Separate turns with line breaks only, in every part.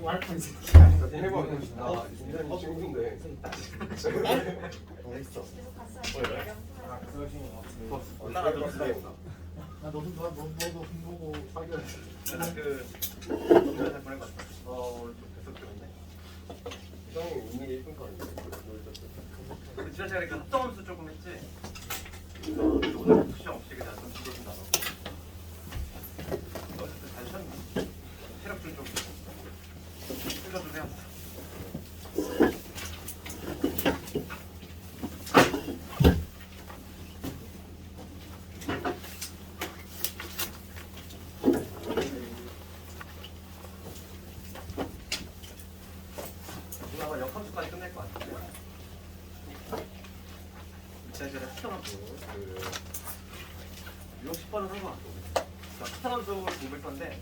와이파이 새끼야.
해봐. 나 인터넷 친구인데.
했어.
올라가도
나 너도 좋아. 너도 보고 사귀어.
그 동영상 보낸 거 같아. 좀 계속 들었네. 형이 이미 예쁜 거 아니야? 근데 지난 시간에 그 합성함수 조금 했지. 오늘 쿠션 없이 그냥 좀 줄여준다. 어쨌든 잘 쉬었나? 체력 좀 흘려주세요. 아마 역함수까지 끝낼 것 같은데. 제가 합성함수 유형 10번은 한 것 같고. 합성함수를 공부할 건데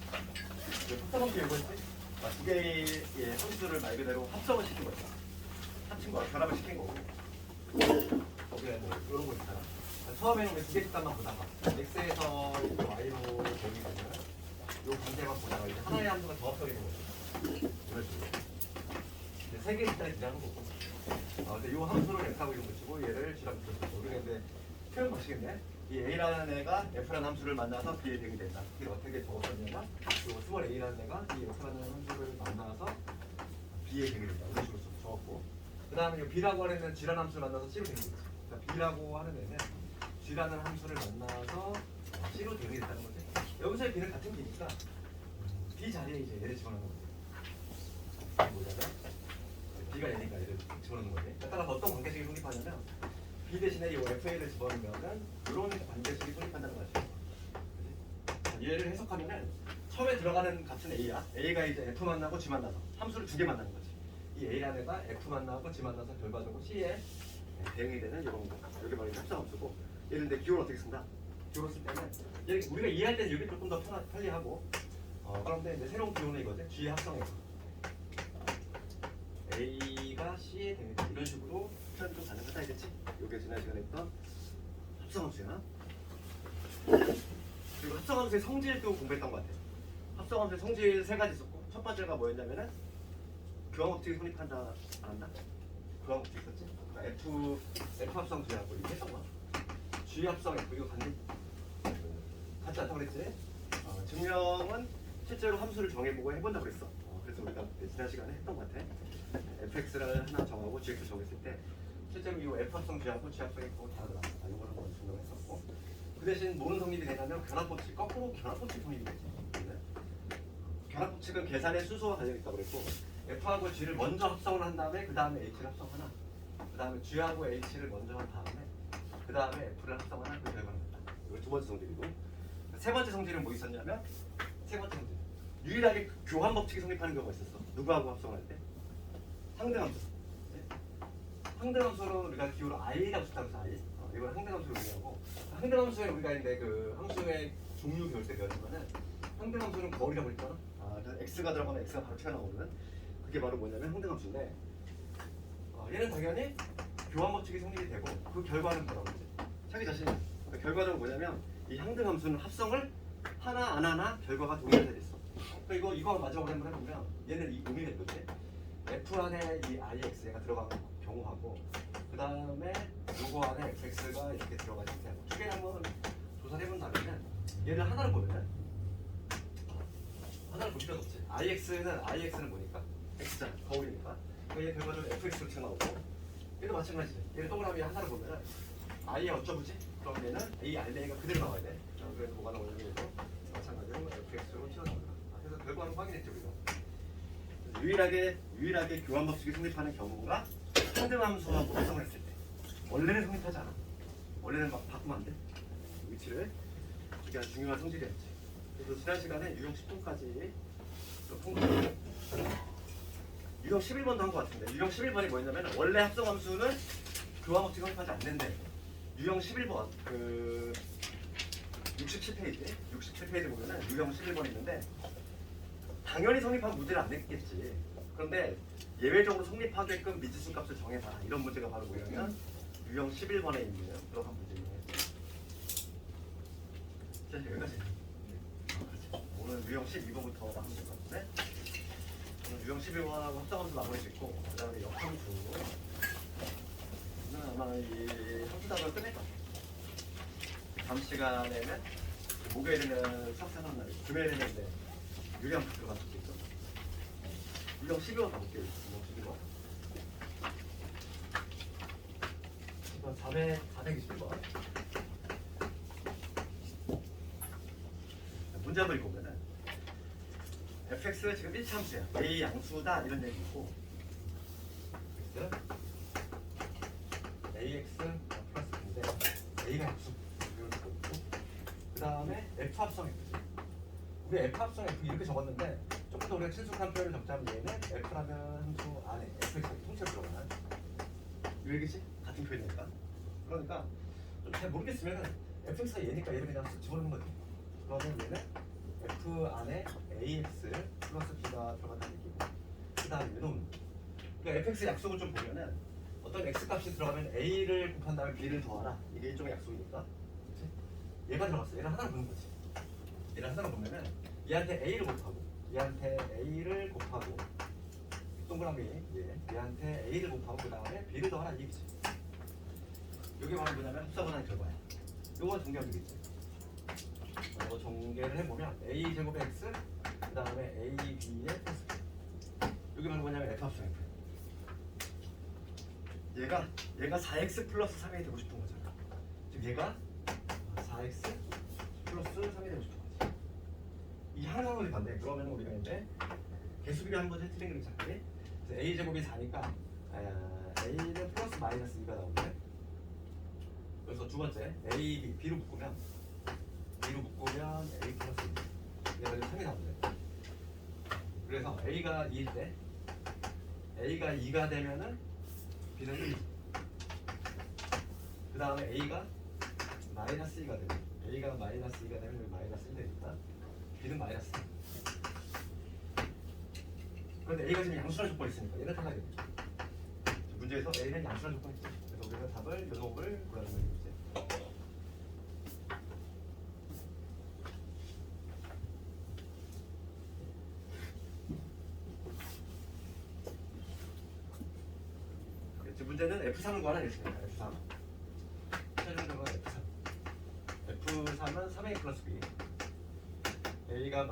합성함수 이거지? 두 개의 함수를 말 그대로 합성을 시킨 거죠. 합친 거, 결합을 시킨 거고. 거기에 뭐 이런 거 있잖아. 처음에는 두 개씩 값만 보다가 x에서 y로 보기 되면 요 관계만 보다가 이제 하나의 함수가 더 합성이 되는 거죠. 이런 식으로. 세 개의 숫자를 기하는 거고. 근데 이 함수를 x하고 이런 거 치고 얘를 g라고 붙였고. 우리가 이제 표현 방식인데 이 a라는 애가 f라는 함수를 만나서 b의 대응이 된다. 이게 어떻게 적었었냐면 이 스몰 a라는 애가 이 f라는 함수를 만나서 b의 대응이 된다. 이런 식으로 적었고. 그 다음에 이 b라고 하는 애는 g라는 함수를 만나서 c로 대응이 됐지. 그러니까 b라고 하는 애는 g라는 함수를 만나서 c로 대응이 됐다는 거지. 여기서의 b는 같은 b니까 b 자리에 이제 얘를 집어넣는 거지. 뭐냐면 b가 얘니까 얘를 집어넣는 거지. 따라서 어떤 관계식이 성립하냐면 b 대신에 이 fa를 집어넣으면은 이런 관계식이 성립한다는 거지. 얘를 해석하면은 처음에 들어가는 값은 a야. a가 이제 f 만나고 g 만나서 함수를 두 개 만나는 거지. 이 a라는 애가 f 만나고 g 만나서 결과적으로 c에 대응이 되는 이런 거. 여기 바로 합성함수고. 얘를 근데 기호를 어떻게 쓴다? 기호를 쓸 때는 얘 우리가 이해할 때는 이게 조금 더 편리하고. 그런데 이제 새로운 기호는 이거지. g의 합성에서. A가 C에 대응이 이런 식으로 표현 좀 가능하다 이랬지? 이게 지난 시간에 했던 합성함수야. 그리고 합성함수의 성질도 공부했던 것 같아요. 합성함수의 성질 세 가지 있었고 첫 번째가 뭐였냐면은 교환법칙이 성립한다 안 한다? 교환법칙 있었지? 그러니까 F 합성수라고 이렇게 했던 거야. G 합성 F 이거 같지 않다고 그랬지? 증명은 실제로 함수를 정해보고 해본다고 그랬어. 그래서 우리가 지난 시간에 했던 것 같아. fx를 하나 정하고 gx 정했을 때 실제로 이 f 합성 g하고 g 합성이 또 다르더라. 이걸 한번 증명했었고 그 대신 뭐는 성립이 되냐면 결합법칙, 거꾸로 결합법칙 성립이 되지. 결합법칙은 계산의 순서와 관련있다고 그랬고 f하고 g를 먼저 합성을 한 다음에 그 다음에 h를 합성하나 그 다음에 g하고 h를 먼저 한 다음에 그 다음에 f를 합성하나 그 결과는 된다. 이거 두 번째 성질이고 세 번째 성질은 뭐 있었냐면 세 번째 성질 유일하게 교환법칙이 성립하는 경우가 있었어. 누구하고 합성할 때? 상등함수. 상등함수는 우리가 기호로 i라고 썼다고 해서 i. 이건 상등함수를 의미하고 상등함수에 우리가 이제 그 함수의 종류 배울 때 배웠지만은 상등함수는 거울이라고 했잖아. x가 들어가면 x가 바로 튀어나오는 그게 바로 뭐냐면 상등함수인데 얘는 당연히 교환법칙이 성립이 되고 그 결과는 뭐라고 그러지? 자기 자신이 그러니까 결과적으로 뭐냐면 이 상등함수는 합성을 하나 안 하나 결과가 동일하게 됐어. 그러니까 이거 마지막으로 한번 해보면 얘는 이 의미가 있거든. f 안에 이 ix가 들어간 경우하고 그 다음에 요거 안에 fx가 이렇게 들어간 형태하고 두 개를 한번 조사를 해본다면 얘를 하나로 보면은 하나를 볼 필요도 없지. ix는 뭐니까? x잖아. 거울이니까. 얘 결과적으로 fx로 튀어나오고 얘도 마찬가지지. 얘를 동그라미 하나로 보면은 i에 어쩌부지? 그럼 얘는 a r가 그대로 나와야 돼. 그래서 뭐가 나오냐면 얘도 마찬가지로 fx로 튀어나온다. 그래서 결과는 확인했죠 우리가. 유일하게 교환법칙이 성립하는 경우가 상등함수하고 합성을 했을 때. 원래는 성립하지 않아. 원래는 막 바꾸면 안 돼. 위치를. 이게 아주 중요한 성질이었지. 그래서 지난 시간에 유형 10번까지 좀 통과했고 유형 11번도 한 것 같은데 유형 11번이 뭐였냐면 원래 합성함수는 교환법칙이 성립하지 않는데 유형 11번 그 67페이지 보면은 유형 11번 있는데 당연히 성립하면 문제를 안 냈겠지. 그런데 예외적으로 성립하게끔 미지수 값을 정해봐라. 이런 문제가 바로 뭐냐면 유형 11번에 있는 그런 문제예요. 자, 여기까지. 오늘 유형 12번부터 하면 될 것 같은데 유형 12번하고 합성함수 마무리 짓고 그 다음에 역함수 이거는 아마 이 함수답을 끝낼 거야. 다음 시간에는 목요일에는 석사하는 날이고 금요일에는 이제 유형 들어갈 수도 있죠. 유형 12번 가볼게요. 유형 12번. 421번. 문제 한번 읽어보면은 fx 지금 1차 함수야. a 양수다 이런 얘기고 ax 플러스 b인데 a가 양수 이런 거 있고 그 다음에 f 합성 f지. 우리 f 합성 f 이렇게 적었는데 조금 더 우리가 친숙한 표현을 적자면 얘는 f라면 함수 안에 fx 통째로 들어가는 이 얘기지? 같은 표현이니까. 그러니까 좀 잘 모르겠으면 fx가 얘니까 얘를 그냥 쓱 집어넣는 거지. 그러면 얘는 f 안에 ax 플러스 b가 들어간다는 얘기고 그 다음에 이놈 그러니까 fx 약속을 좀 보면은 어떤 x 값이 들어가면 a를 곱한 다음에 b를 더하라 이게 일종의 약속이니까 그치? 얘가 들어갔어. 얘를 하나로 보는 거지. 얘를 하나로 보면은 얘한테 a를 곱하고 얘한테 a를 곱하고 동그라미 얘한테 a를 곱하고 그 다음에 b를 더하라 이 얘기지. 이게 바로 뭐냐면 합성원한 결과야. 요건 정리하면 되겠지. 전개를 해보면 a 제곱의 x 그 다음에 a b의 플러스 여기 바로 뭐냐면 f 합성 f. 얘가 4x 플러스 3이 되고 싶은 거잖아. 즉 얘가 4x 플러스 3이 되고 싶은 거지. 이 항상원이 반대. 그러면 우리가 이제 개수비를 한번 해트린 그림 잡기. 그래서 a 제곱이 4니까 a는 플러스 마이너스 2가 나오는데. 그래서 두 번째 a, b, b로 묶으면 a 플러스 2 얘가 지금 3이 나오는데 그래서 a가 2일 때 a가 2가 되면은 b는 1. 그 다음에 a가 마이너스 2가 되면 a가 마이너스 2가 되면 여기 마이너스 1 되니까 b는 마이너스 2. 그런데 a가 지금 양수란 조건이 있으니까 얘는 탈락이겠죠. 문제에서 a는 양수란 조건이 있죠. 그래서 우리가 답을 요놈을 골라주는 거지. 문제는 F3을 구하라 했습니다. F3. 최종 결과는 F3. F3은 3A 플러스 B. A가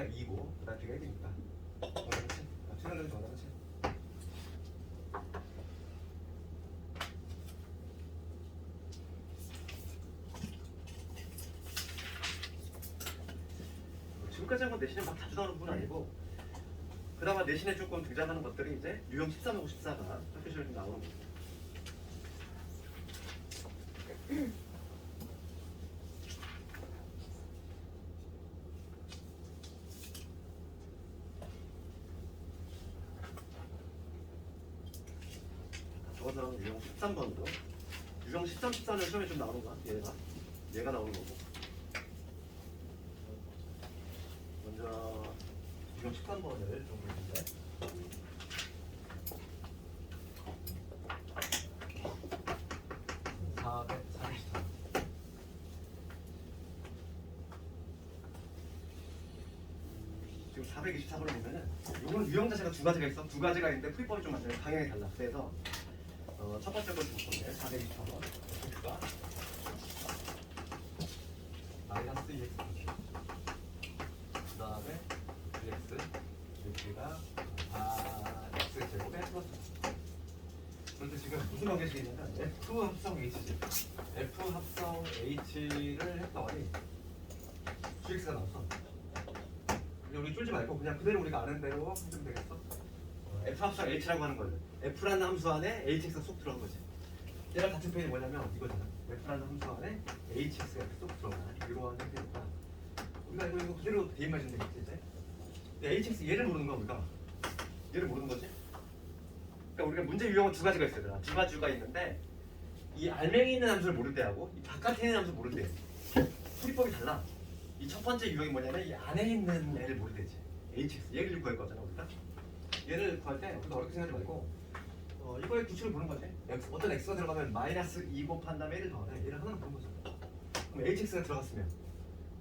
2고, 그 다음 B가 1이니까. 정답은 7. 최종 정답은 7. 지금까지 한 건 내신에 막 자주 나오는 부분 아니고, 그나마 내신에 조금 등장하는 것들이 이제 유형 13하고 14가 학교 시험에 좀 나오는 거죠. 저거는 유형 13번으로 유형 13, 14는 시험에 좀 나오는 거야. 얘가 나오는 거고. 먼저 유형 13번을 좀 보는데 443. 지금 424번을 보면은 요거는 유형 자체가 두 가지가 있어. 두 가지가 있는데 풀이법이 좀 맞아요. 방향이 달라. 그래서 첫 번째 걸 볼 건데 424번 x가 마이너스 2x 그 다음에 2x 여기가 x 제곱에 플러스. 그런데 지금 무슨 관계식이 있냐면 F 합성 H지. F 합성 H를 했더니 GX가 나왔어. 근데 우리 쫄지 말고 그냥 그대로 우리가 아는 대로 하면 되겠어. F 합성 H라고 하는 거는 F라는 함수 안에 HX가 쏙 들어간 거지. 얘랑 같은 표현이 뭐냐면 이거잖아. F라는 함수 안에 HX가 쏙 들어가는 이러한 형태니까 우리가 이거 그대로 대입만 해주면 되겠지 이제. 근데 HX 얘를 모르는 거야 우리가. 얘를 모르는 거지. 그러니까 우리가 문제 유형은 두 가지가 있어요. 두 가지가 있는데 이 알맹이 있는 함수를 모를 때하고 이 바깥에 있는 함수를 모를 때 풀이법이 달라. 이 첫 번째 유형이 뭐냐면 이 안에 있는 애를 모를 때지. HX 얘를 구할 거잖아 우리가. 얘를 구할 때 우리가 어렵게 생각하지 말고 이거의 규칙을 보는 거지. 어떤 x가 들어가면 마이너스 2 곱한 다음에 1을 더하래. 얘를 하나로 보는 거죠. 그럼 hx가 들어갔으면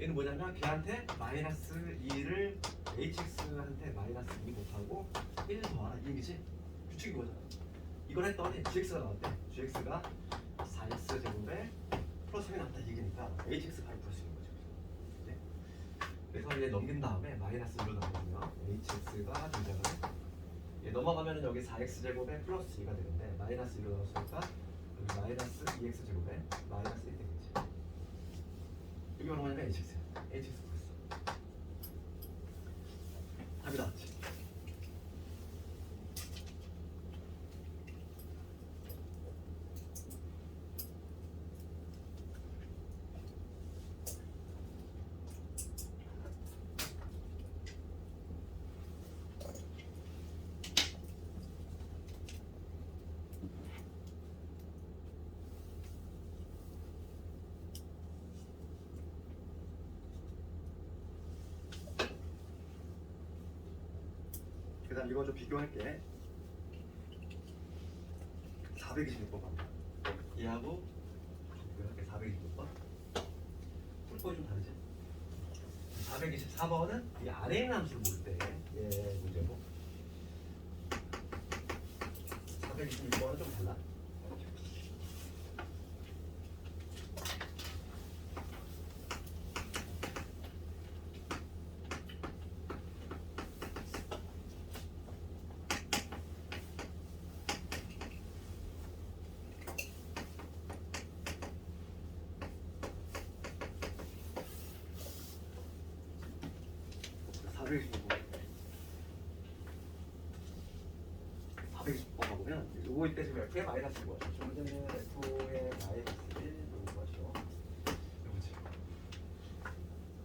얘는 뭐냐면 걔한테 마이너스 2를 hx한테 마이너스 2 곱하고 1 더하라 이 얘기지? 규칙이 그거잖아. 이걸 했더니 gx가 나왔대. gx가 4x 제곱에 플러스 3이 나왔다 이 얘기니까 hx 바로 풀 수 있는 거죠. 네? 그래서 얘 넘긴 다음에 마이너스 2로 나오면 hx가 등장을 해. 얘 넘어가면은 여기 4x 제곱에 플러스 2가 되는데 마이너스 2로 나왔으니까 여기 마이너스 2x 제곱에 마이너스 1 되겠지. 여기 뭐냐면 hx야. hx 구했어. 답이 나왔지.
그 다음 이거 좀 비교할게. 426번 갑니다.
얘하고 이렇게 426번 풀법이 좀 다르지? 424번은 이 아래 있는 함수를 모를 때 얘 문제고 426번은 좀 달라.
가보면
요거 이때 지금 f의 마이너스 1이죠. 좀 문제는 f의 마이너스 1 요거죠. 요거지.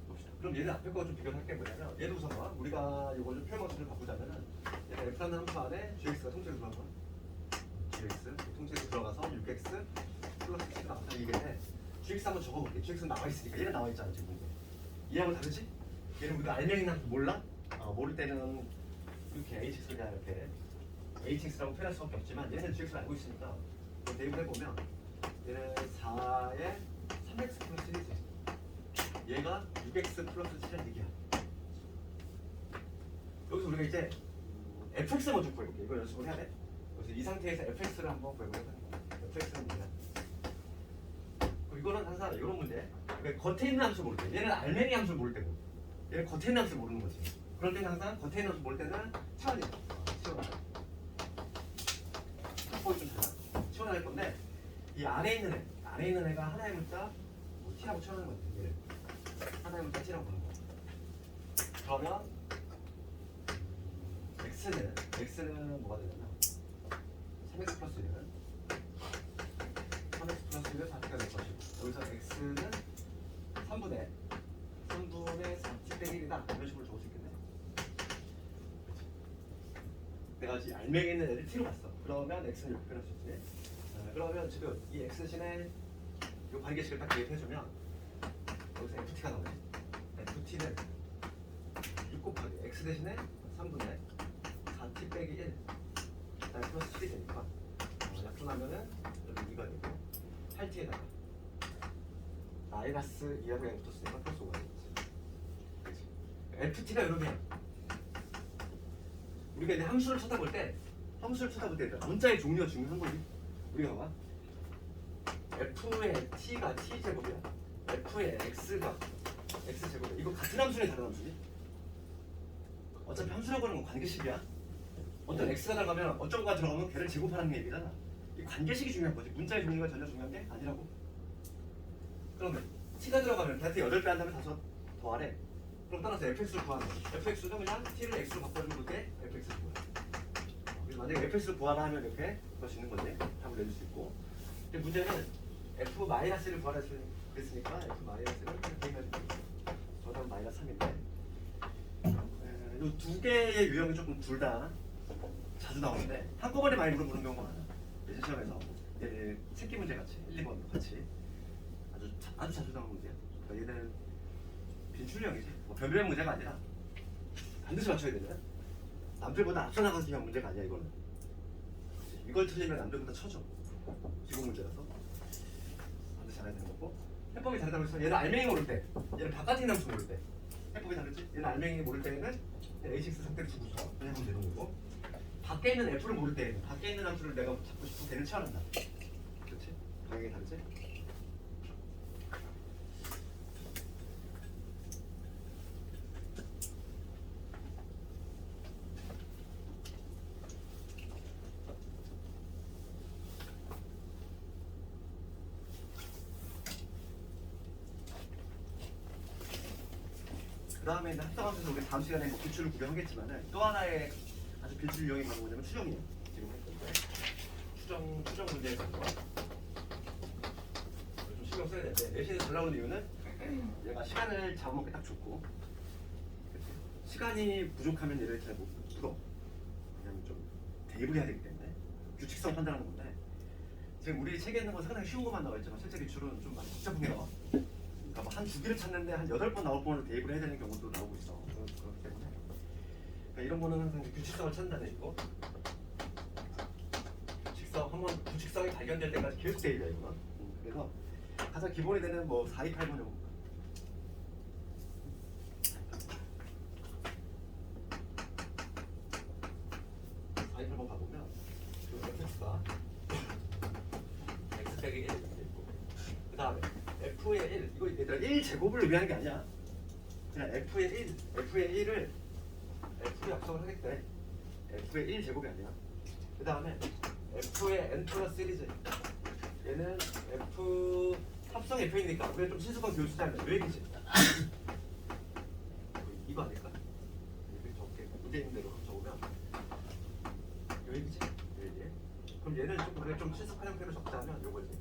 봅시다. 그럼 얘는 앞에 거 좀 비교할 게 뭐냐면 얘도 우선 봐. 우리가 이거 좀 표현방식을 바꾸자면은 얘는 f라는 함수 안에 gx가 통째로 들어간 거야. gx 통째로 들어가서 6x 플러스 7가 나왔다 이게 gx 한번 적어볼게. gx는 나와 있으니까 얘는 나와 있잖아 지금. 얘하고 다르지? 얘는 우리가 알맹이는 함수 몰라? 모를 때는 이렇게 hx를 그냥 이렇게 hx라고 표현할 수밖에 없지만 얘는 gx를 알고 있으니까 대입을 해보면 얘는 4에 3x 플러스 1이지. 얘가 6x 플러스 7은 얘기야. 여기서 우리가 이제 fx 먼저 구해볼게. 이거 연습을 해야 돼. 그래서 이 상태에서 fx를 한번 구해보자. fx는 뭐냐? 이거는 항상 이런 문제. 그러니까 겉에 있는 함수 모를 때 얘는 알맹이 함수 모를 때고 얘는 겉에 있는 함수 모르는 거지. 그럴 때는 항상 겉에 있는 함수 모를 때는 치환이야. 치환. 좀 달라. 치환할 건데 이 안에 있는 애가 하나의 문자 뭐 t라고 치환하는 거지. 얘를 하나의 문자 t라고 보는 거. 그러면 x는 뭐가 되냐면 3x 플러스 1은 3x 플러스 1은 4t가 될 것이고 여기서 x는 3분의 4t 빼기 1이다. 이런 식으로 적을 수 있겠네. 내가 지금 알맹이 있는 애를 t로 봤어. 그러면 x는 이렇게 표현할 수 있지. 그러면 지금 이 x-의 이 관계식을 딱 대입해주면 여기서 ft가 나오지. ft는 6 곱하기 x 대신에 3분의 4t 빼기 1 그다음에 플러스 7이 되니까 약분하면은 여기 2가 되고 8t에다가 마이너스 2하고 0 붙었으니까 플러스 5가 되겠지. ft가 이러면 우리가 이제 함수를 쳐다볼 때 문자의 종류가 중요한 거지. 우리가 봐. f의 t가 t제곱이야. f의 x가 x제곱이야. 이거 같은 함수네 다른 함수지? 어차피 함수라고 하는 건 관계식이야. 어떤 x가 들어가면 어떤 거가 들어가면 걔를 제곱하는 얘기잖아. 이 관계식이 중요한 거지. 문자의 종류가 전혀 중요한 게 아니라고. 그러면 t가 들어가면 걔한테 8배 한 다음에 5 더하래. 그럼 따라서 fx를 구하는 거지. fx는 그냥 t를 x로 바꿔주면 그게 fx를 구해. 그래서 만약에 fx를 구하라 하면 이렇게 구할 수 있는 건데 답을 내줄 수 있고. 근데 문제는 f-를 구하라 그랬으니까 f-를 이렇게 해가지고 저답은 마이너스 3인데 이 두 개의 유형이 조금 둘 다 자주 나오는데 한꺼번에 많이 물어보는 경우가 많아. 예전 시험에서 얘는 새끼 문제 같이 1, 2번 같이 아주 자주 나오는 문제야. 그러니까 얘는 빈출형이지. 뭐 별별 문제가 아니라 반드시 맞춰야 되는 남들보다 앞서 나가서 그냥 문제가 아니야. 이거는 이걸 틀리면 남들보다 쳐줘. 기본 문제라서 반드시 알아야 되는 거고 해법이 다르다고 해서 얘는 알맹이 모를 때, 얘는 바깥에 있는 함수 모를 때 해법이 다르지? 얘는 알맹이 모를 때는 a6 상태를 두고서 그냥 하면 되는 거고, 밖에 있는 f를 모를 때는 밖에 있는 함수를 내가 잡고 싶으면 걔는 채워낸다. 그렇지? 방향이 다르지? 그 다음에 합성하면서 우리 다음 시간에 뭐 기출을 구경하겠지만은 또 하나의 아주 기출 유형이 바로 뭐냐면 추정이에요. 지금 할 건데 추정 문제에서 좀 신경 써야 되는데 내신이 잘 나오는 이유는 얘가 시간을 잡아먹기 딱 좋고, 그치? 시간이 부족하면 얘를 잘 못 풀어. 왜냐면 좀 대입을 해야 되기 때문에 규칙성 판단하는 건데, 지금 우리 책에 있는 건 상당히 쉬운 것만 나와 있지만 실제 기출은 좀 많이 복잡한 게 나와. 그러니까 뭐 한 두 개를 찾는데 한 8번, 9번을 대입을 해야 되는 경우도 나오고 있어. 그렇기 때문에 그러니까 이런 거는 항상 이제 규칙성을 찾는다는 얘기고, 규칙성이 발견될 때까지 계속 대입이야 이거는. 그래서 가장 기본이 되는 뭐 428번 정도. 428번 가보면 그 fx가 x 빼기 1 이렇게 있고, 그 다음에 f의 1, 이거 얘들아 1제곱을 의미하는 게 아니야. 그냥 f의 1을 f의 합성을 하기 때문에 f의 1제곱이 아니야. 그 다음에 f의 n 플러스 1이지. 얘는 f 합성 f이니까 우리가 좀 신속한 교육 쓰자면 요 얘기지. 이거 아닐까? 이렇게 적게 문제 있는 대로 적으면 요 얘기지. 요 얘기. 그럼 얘는 좀 우리가 좀 신속한 형태로 적자면 요거지.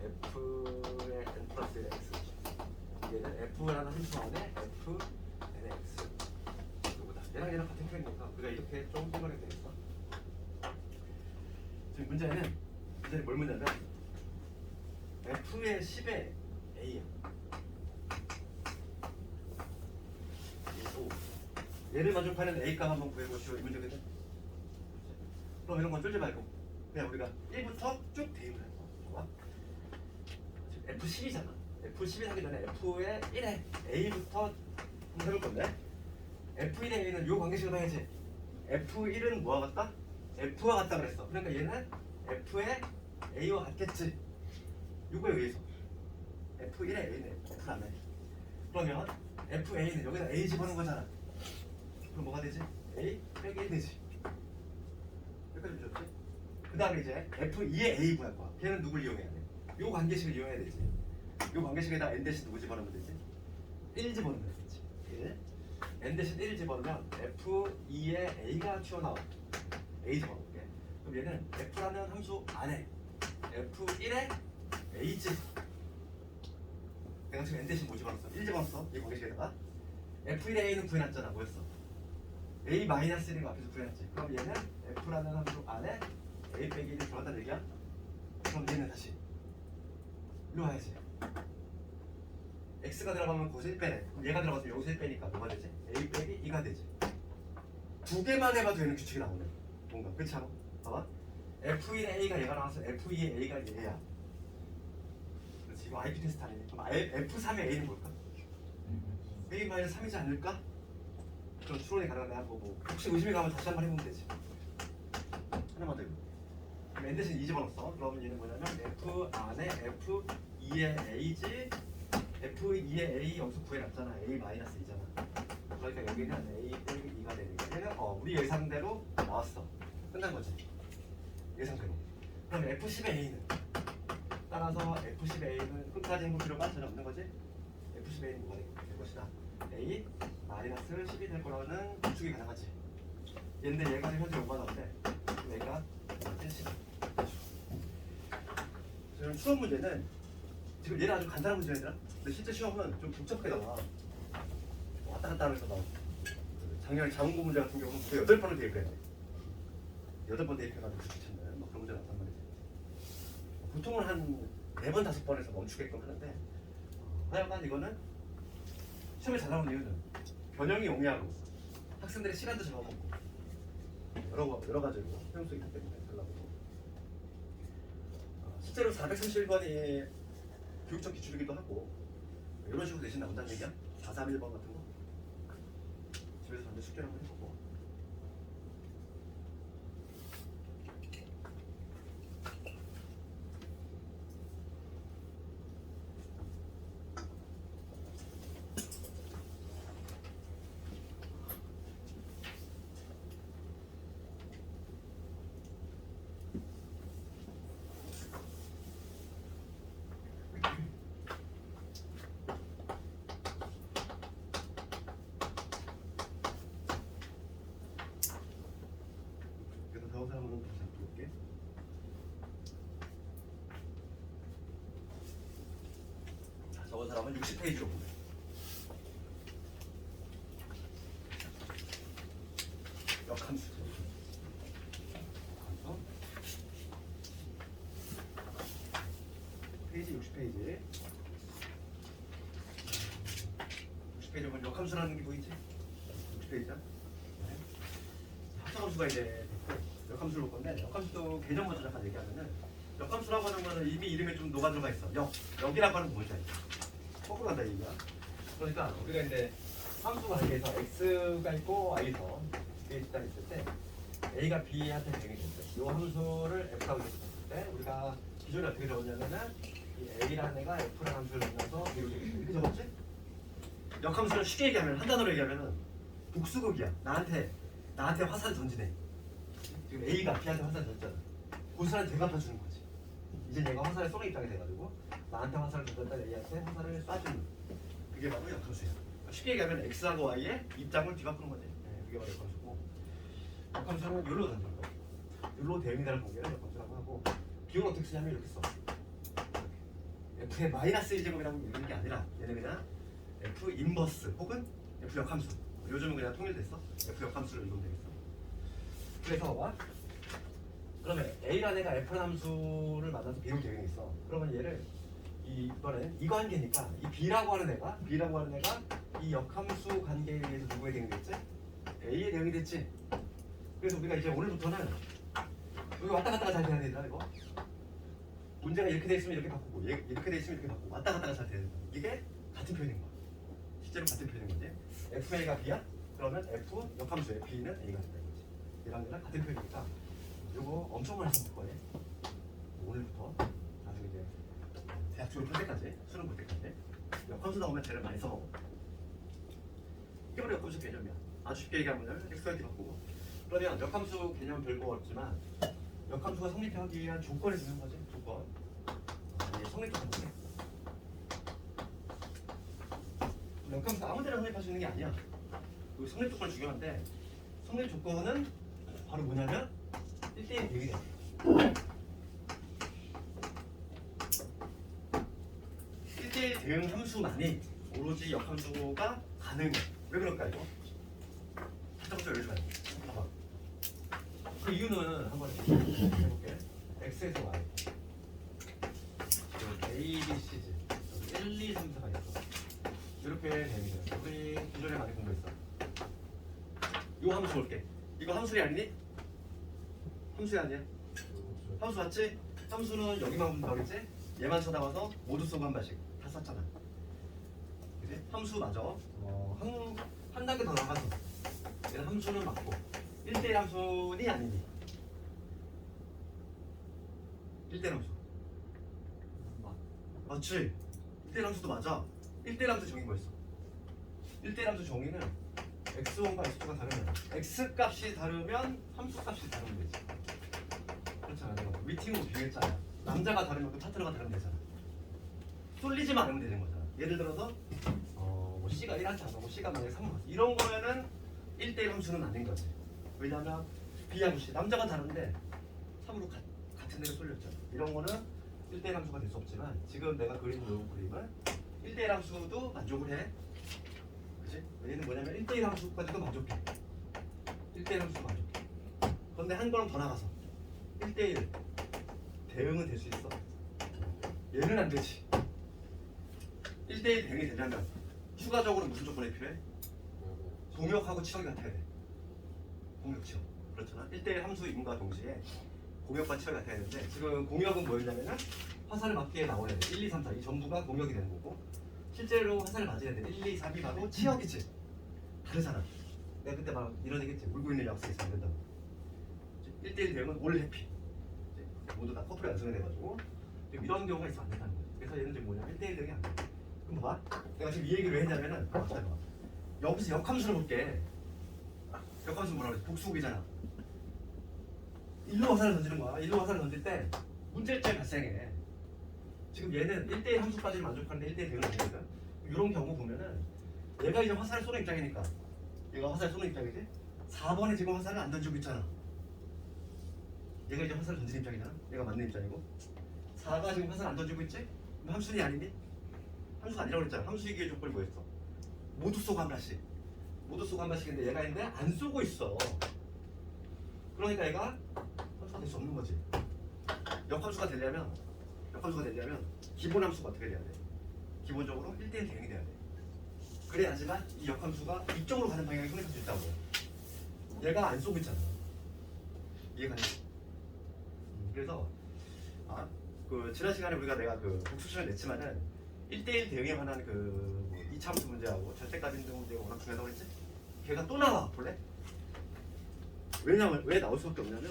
f의 n 플러스 1 x. 얘는 f라는 함수 안에 f n x. 요거다. 얘랑 같은 편이니까 우리가 이렇게 좀 생각해야 되겠어. 지금 문제는 뭘 묻냐면 f의 10의 a야. 얘를 만족하는 a 값 한번 구해보시오. 이 문제거든. 그럼 이런 건 쫄지 말고 그냥 우리가 1부터 쭉 대입을 할 거야. 지금 f10이잖아. f10이 하기 전에 f의 1의 a부터 한번 해볼 건데, f1의 a는 요 관계식으로 해야지. f1은 뭐와 같다? f와 같다 그랬어. 그러니까 얘는 f의 a와 같겠지. 요거에 의해서 f1의 a는 f라네. 그러면 fa는 여기다 a 집어넣은 거잖아. 그럼 뭐가 되지? a 빼기 1 되지. 여기까지 좋지? 그 다음에 이제 f2의 a 구할 거야. 걔는 누굴 이용해야 돼? 요 관계식을 이용해야 되지. 요 관계식에다 n 대신 누구 집어넣으면 되지? 1 집어넣으면 되지. 1. n 대신 1 집어넣으면 f2의 a가 튀어나와. a 집어넣을게. 그럼 얘는 f라는 함수 안에 f1의 a지. 내가 지금 n 대신 뭐 집어넣었어? 1 집어넣었어. 이 관계식에다가 f1의 a는 구해놨잖아. 뭐였어? a-1인 거 앞에서 구해놨지. 그럼 얘는 f라는 함수 안에 a 빼기 1이 들어간다는 얘기야? 그럼 얘는 다시 일로 와야지. x가 들어가면 거기서 1 빼네. 그럼 얘가 들어가서 여기서 1 빼니까 뭐가 되지? a 빼기 2가 되지. 두 개만 해봐도 얘는 규칙이 나오네. 뭔가 그렇지 않아? 봐봐. f1의 a가 얘가 나와서 f2의 a가 얘야. 그렇지. 이거 IQ 테스트 아니네. 그럼 f3의 a는 뭘까? a-3이지 않을까? 그럼 추론이 가능한 내가 보고 혹시 의심이 가면 다시 한번 해보면 되지. 하나만 더 해볼게. 그럼 n 대신 2 집어넣었어. 그러면 얘는 뭐냐면 f 안에 f2의 a지. f2의 a 여기서 구해놨잖아. a-2잖아. 그러니까 여기는 a 빼기 2가 되니까 얘는 우리 예상대로 나왔어. 끝난 거지. 예상대로. 그럼 f10의 a는 따라서 f10의 a는 끝까지 해볼 필요가 전혀 없는 거지. f10의 a는 뭐가 될 것이다. a 마이너스 10이 될 거라는 추측이 가능하지. 얘인데 얘가 지금 현재 5가 나오는데 얘가 10. 지금 수업 문제는 지금 얘는 아주 간단한 문제들아. 근데 실제 시험은 좀 복잡하게 나와. 왔다 갔다 하면서 나와. 작년에 자문고 문제 같은 경우는 8번을 대입해야 돼. 8번 대입해가지고 규칙 찾는 막 그런 문제가 나왔단 말이지. 보통은 한 4번, 5번에서 멈추게끔 하는데 하여간 이거는 시험에 잘 나오는 이유는 변형이 용이하고 학생들의 시간도 잡아먹고 여러 가지로 활용 수 있기 때문에 잘 나오고, 실제로 431번이
교육적 기출이기도 하고 이런 식으로 대신 나온다는 얘기야. 431번 같은 거 집에서 잠시 숙제를 한번 해보고. 그래서 다음 사람은 다시 한번 볼게. 자, 적은 사람은 60페이지로 보면. 역함수. 페이지 60페이지. 60페이지 보면 역함수라는 게 보이지? 60페이지야. 합성함수가 이제 역함수를 볼 건데 역함수 개념 먼저 잠깐 얘기하면은 역함수라고 하는 거는 이미 이름에 좀 녹아 들어가 있어. 역이라고 하는 건 뭔지 알지? 거꾸로 간다 얘기야. 그러니까 우리가 이제 함수 관계에서 x가 있고 y서 이게 있다 있을 때 a가 b한테 대응이 됐어. 이 함수를 f라고 했을 때 우리가 기존에 어떻게 적었냐면은 이 a라는 애가 f라는 함수를 만나서 이렇게 적었지? 역함수는 쉽게 얘기하면 한 단어로 얘기하면은 복수극이야. 나한테 화살을 던지네. 지금 A가 B한테 화살을 던졌잖아. 고스란히 대갚아주는 거지. 이제 얘가 화살을 쏘는 입장이 돼가지고 나한테 화살을 던졌다 A한테 화살을 쏴주는. 그게 바로 역함수야. 쉽게 얘기하면 X하고 Y의 입장을 뒤바꾸는 거지. 네, 그게 바로 역함수고. 역함수는 율로 던지는 거. 율로 대응이라는 공개를 역함수라고 하고 비용을 어떻게 쓰냐면 이렇게 써. F의 마이너스 1제곱이라고 읽는 게 아니라 얘는 그냥 F 인버스 혹은 F 역함수. 요즘은 그냥 통일됐어. F 역함수를 읽으면 되겠어. 그래서 그러면 A라는 애가 F 함수를 만나서 B로 대응이 있어. 그러면 얘를 이번엔 이 관계니까 이 B라고 하는 애가 이 역함수 관계에 의해서 누구에 대응이 됐지? A에 대응이 됐지. 그래서 우리가 이제 오늘부터는 여기 왔다 갔다가 잘 돼야 된다 이거. 문제가 이렇게 돼 있으면 이렇게 바꾸고 이렇게 돼 있으면 이렇게 바꾸고 왔다 갔다가 잘 돼야 된다. 이게 같은 표현인 거야. 실제로 같은 표현인 건데 FA가 B야? 그러면 F 역함수에 B는 A가 된다 이거지. 얘랑 같은 표현이니까 이거 엄청 많이 써볼 거예요. 오늘부터 나중에 이제 대학 졸업할 때까지 수능 볼 때까지 역함수 나오면 제일 많이 써먹어. 이게 바로 역함수 개념이야. 아주 쉽게 얘기하면 X가 바꾸고. 그러면 역함수 개념 별거 없지만 역함수가 성립하기 위한 조건이 있는 거지. 조건. 성립 조건. 역함수 아무 데나 성립할 수 있는 게 아니야. 그 성립 조건 중요한데 성립 조건은 바로 뭐냐면 1대1 대응이 돼. 1대1 대응 함수만이 오로지 역함수가 가능해. 왜 그럴까 이거? 살짝 좀 열어줘야 돼. 봐봐. 그 이유는 한번 해볼게. x에서 y a, b, c지 1, 2, 3, 4가 있어. 이렇게 됩니다. 우리 기존에 많이 공부했어. 이거 함수 볼게. 이거 함수리 아니니? 함수야 아니야? 함수 맞지? 함수는 여기만 본다 그랬지? 얘만 쳐다봐서 모두 쏘고 한 발씩 다 썼잖아. 그지? 함수 맞아. 한 단계 더 나가서 얘는 함수는 맞고 1대1 함수니 아니니? 1대1 함수 맞지? 1대1 함수도 맞아. 1대1 함수 정의 뭐였어? 1대1 함수 정의는 x1과 x2가 다르면 x 값이 다르면 함수 값이 다르면 되지. 그렇잖아. 내가 위팅으로 비교했잖아. 남자가 다르면 그 파트너가 다르면 되잖아. 쏠리지만 않으면 되는 거잖아. 예를 들어서 뭐 C가 1한테 안 가고 C가 만약에 3을 갔어. 이런 거면은 1대1 함수는 아닌 거지. 왜냐면 B하고 C 남자가 다른데 3으로 같은 데를 쏠렸잖아. 이런 거는 1대1 함수가 될 수 없지만 지금 내가 그린 이 그림은 1대1 함수도 만족을 해. 그치? 얘는 뭐냐면 1대1 함수까지도 만족해. 1대1 함수도 만족해. 그런데 한 걸음 더 나가서 1대1 대응은 될 수 있어. 얘는 안 되지. 1대1 대응이 되려면 추가적으로 무슨 조건이 필요해? 공역하고 치역이 같아야 돼. 공역, 치역. 그렇잖아. 1대1 함수임과 동시에 공역과 치역이 같아야 되는데 지금 공역은 뭐였냐면은
화살을 맞게 나오는 애들 1, 2, 3, 4 이 전부가 공격이 되는 거고 실제로 화살을 맞은 애들 1, 2, 3이 바로 치역이지. 다르잖아. 내가 그때 막 이런 얘기했지. 울고 있는 약속이 있으면 안 된다고. 1대1 대응은 올 해피. 모두 다 커플이 완성이 돼가지고 이런 경우가 있으면 안 된다는 거야. 그래서 얘는 지금 뭐냐면 1대1 대응이 안 돼. 그럼 봐봐. 내가 지금 이 얘기를 왜 했냐면은 여기서 역함수를 볼게. 역함수 뭐라 그래? 복수기잖아. 일로 화살을 던지는 거야. 일로 화살을 던질 때 문제점이 발생해. 지금 얘는 1대1 함수까지는 만족하는데 1대1 대응이 아니거든. 이런 경우 보면은 얘가 이제 화살을 쏘는 입장이니까 얘가 화살을 쏘는 입장이지. 4번에 지금 화살을 안 던지고 있잖아. 얘가 이제 화살을 던지는 입장이잖아. 얘가 맞는 입장이고 4가 지금 화살 안 던지고 있지? 그럼 함수니 아니니? 함수가 아니라고 그랬잖아. 함수이기의 조건이 뭐였어? 모두 쏘고 한 발씩. 모두 쏘고 한 발씩인데 얘가 있는데 안 쏘고 있어. 그러니까 얘가 함수가 될 수 없는 거지. 역함수가 되려면 기본 함수가 어떻게 돼야 돼? 기본적으로 1대1 대응이 돼야 돼. 그래야지만 이 역함수가 이쪽으로 가는 방향이 성립할 수 있다고. 얘가 안 쏘고 있잖아. 이해가 돼? 그래서 그 지난 시간에 내가 그 복수시간을 냈지만은 1대1 대응에 관한 그뭐 이차함수 문제하고 절대값 인증 문제가 워낙 중요하다고 했지? 걔가 또 나와 볼래? 왜냐면 왜 나올 수밖에 없냐면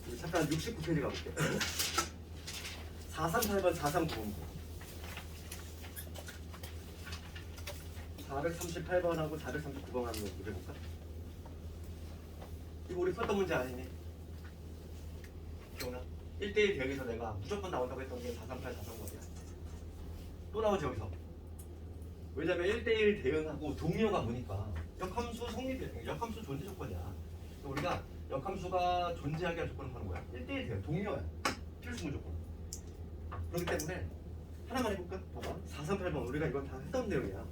우리 잠깐 69페이지 가볼게. 438번 4395 438번하고 439번 하는 거 보여볼까? 이거 우리 풀었던 문제 아니니? 기억나? 1대1 대응에서 내가 무조건 나온다고 했던 게 438, 439이야. 또 나오지 여기서. 왜냐면 1대1 대응하고 동료가 뭐니까 역함수 성립이야. 역함수 존재 조건이야. 우리가 역함수가 존재하게 할 조건은 바로 뭐야? 1대1 대응, 동료야. 필수 무조건. 그렇기 때문에 하나만 해볼까? 봐봐. 438번 우리가 이건 다 했던 내용이야.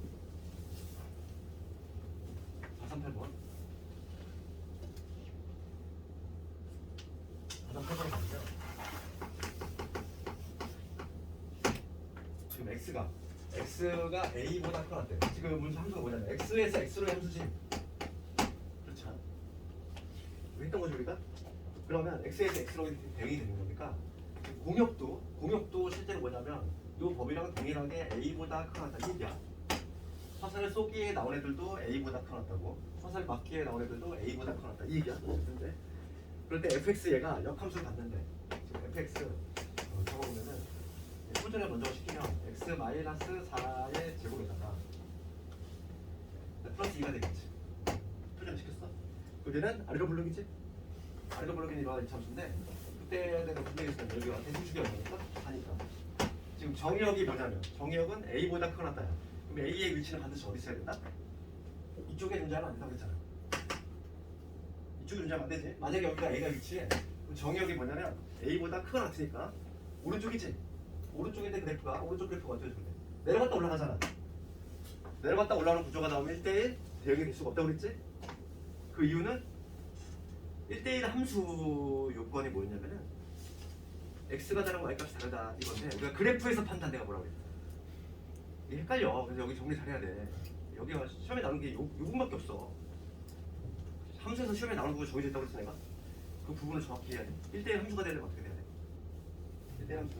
438번 438번을 가보면 지금 x가 a보다 크다대. 지금 문제 함수가 뭐냐면 x에서 x로의 함수지. 그렇지 않아? 왜 했던 거지 우리가? 그러면 x에서 x로 대응이 되는 거니까 공역도 실제로 뭐냐면 이 법이랑 동일하게 a보다 크다 이 얘기야. 화살을 쏘기에 나온 애들도 a보다 크다고, 화살 맞기에 나온 애들도 a보다 크다 이 얘기야. 근데 그럴 때 fx 얘가 역함수를 갖는데 지금 fx 적어보면은 표준을 먼저 시키면 x-4의 제곱에다가 플러스 2가 되겠지. 표준 시켰어? 그때는 아래로 블록이지? 아래로 블록이 이런 참수인데 그때 내가 분명했을 때 여기가 대칭축이었으니까 하니까 지금 정의역이 뭐냐면 정의역은 a보다 크거나 다야. 그럼 a의 위치는 반드시 어디 있어야 된다? 이쪽에 존재하면 안 된다고 했잖아. 이쪽에 존재하면 안 되지. 만약에 여기가 a가 위치해 그럼 정의역이 뭐냐면 a보다 크거나 같으니까 오른쪽이지. 오른쪽인데 그래프가 오른쪽 그래프가 어떻게 되는데 내려갔다 올라가잖아. 내려갔다 올라가는 구조가 나오면 1대1 대응이 될 수가 없다고 그랬지? 그 이유는 1대1 함수 요건이 뭐였냐면은 x가 다른 y값이 다르다 이건데 우리가 그래프에서 판단대가 뭐라고 그랬어? 이게 헷갈려. 그래서 여기 정리 잘해야 돼. 여기가 시험에 나오는 게 요 부분밖에 없어. 함수에서 시험에 나오는 부분이 정해져 있다고 그랬어 내가? 그 부분을 정확히 해야 돼. 1대1 함수가 되려면 어떻게 돼야 돼? 1대1 함수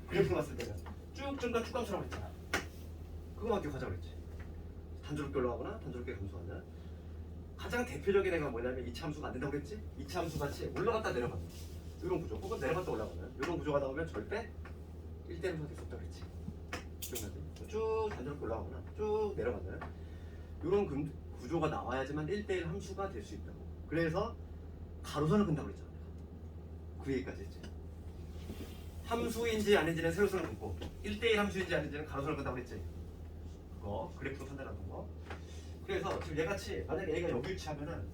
그래프 봤을 때는 쭉 증가 축감수라고 했잖아. 그거만 기억하자고 그랬지. 단조롭게 올라가거나 단조롭게 감소하는 가장 대표적인 애가 뭐냐면 이차 함수가 안 된다고 그랬지? 이차 함수 같이 올라갔다 내려가는 이런 구조 혹은 내려갔다 올라가는 이런 구조가 나오면 절대 1대1 함수가 될 수 없다고 그랬지. 기억나지? 쭉 단조롭게 올라가거나 쭉 내려가는 이런 구조가 나와야지만 1대1 함수가 될 수 있다고. 그래서 가로선을 긋는다고 그랬잖아. 그 얘기까지 했지. 함수인지 아닌지는 세로선을 긋고 1대1 함수인지 아닌지는 가로선을 긋는다고 그랬지. 그거 그래프로 판단하는 거. 그래서 지금 얘같이 만약에 a가 여기 위치하면은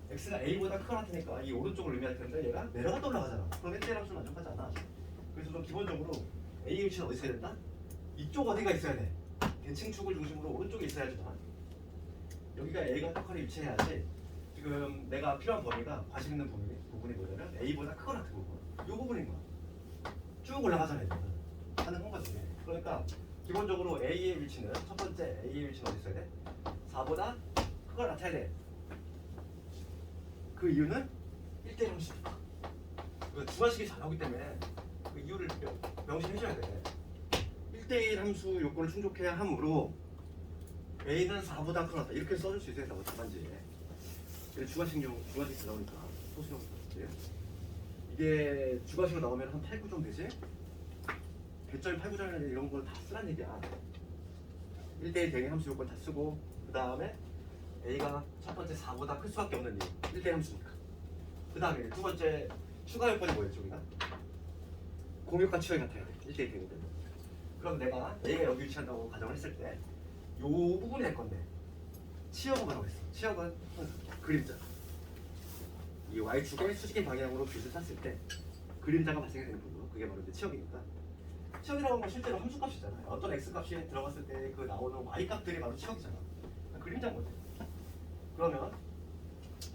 x가 a보다 크거나 같으니까 이 오른쪽을 의미할 텐데 얘가 내려갔다 올라가잖아. 그럼 1대1 함수는 만족하지 않아. 그래서 좀 기본적으로 a 위치는 어디 있어야 된다? 이쪽 어디가 있어야 돼? 대칭축을 중심으로 오른쪽에 있어야지만 여기가 a가 똑같이 위치해야지. 지금 내가 필요한 범위가 관심 있는 부분이 뭐냐면 a보다 크거나 같은 부분 이 부분인 거야. 쭉 올라가잖아 이거는 가능한 거지. 그러니까 기본적으로 a의 위치는 첫 번째 a의 위치는 어디 있어야 돼? 4보다 크거나 같아야 돼. 그 이유는 1대1 함수니까. 그 주관식이 잘 나오기 때문에 그 이유를 명시해줘야 돼. 1대1 함수 요건을 충족해야 하므로 A는 4보다 크다 이렇게 써줄 수 있어야 된다고 답안지에. 주관식 잘 나오니까 소수형 이게 주관식으로 나오면 한 8, 9 정도 되지? 배점이 8, 9점이나 이런 걸 다 쓰란 얘기야. 1대1 대응의 함수 요건 다 쓰고 그 다음에 A가 첫 번째 4보다 클 수밖에 없는 이유 1대1 함수니까. 그 다음에 두 번째 추가 요건이 뭐였죠 우리가? 공역과 치역이 같아야 돼. 1대1 대응이든. 그럼 내가 A가 여기 위치한다고 가정을 했을 때 요 부분이 될 건데 치역은 뭐라고 했어? 치역은 그림자. 이 Y축의 수직인 방향으로 빗을 쐈을 때 그림자가 발생이 되는 부분 그게 바로 이제 치역이니까. 치역이라고 하는 건 실제로 함수값이잖아요. 어떤 x값이 들어갔을 때 그 나오는 y값들이 바로 치역이잖아. 그림자인 거지. 그러면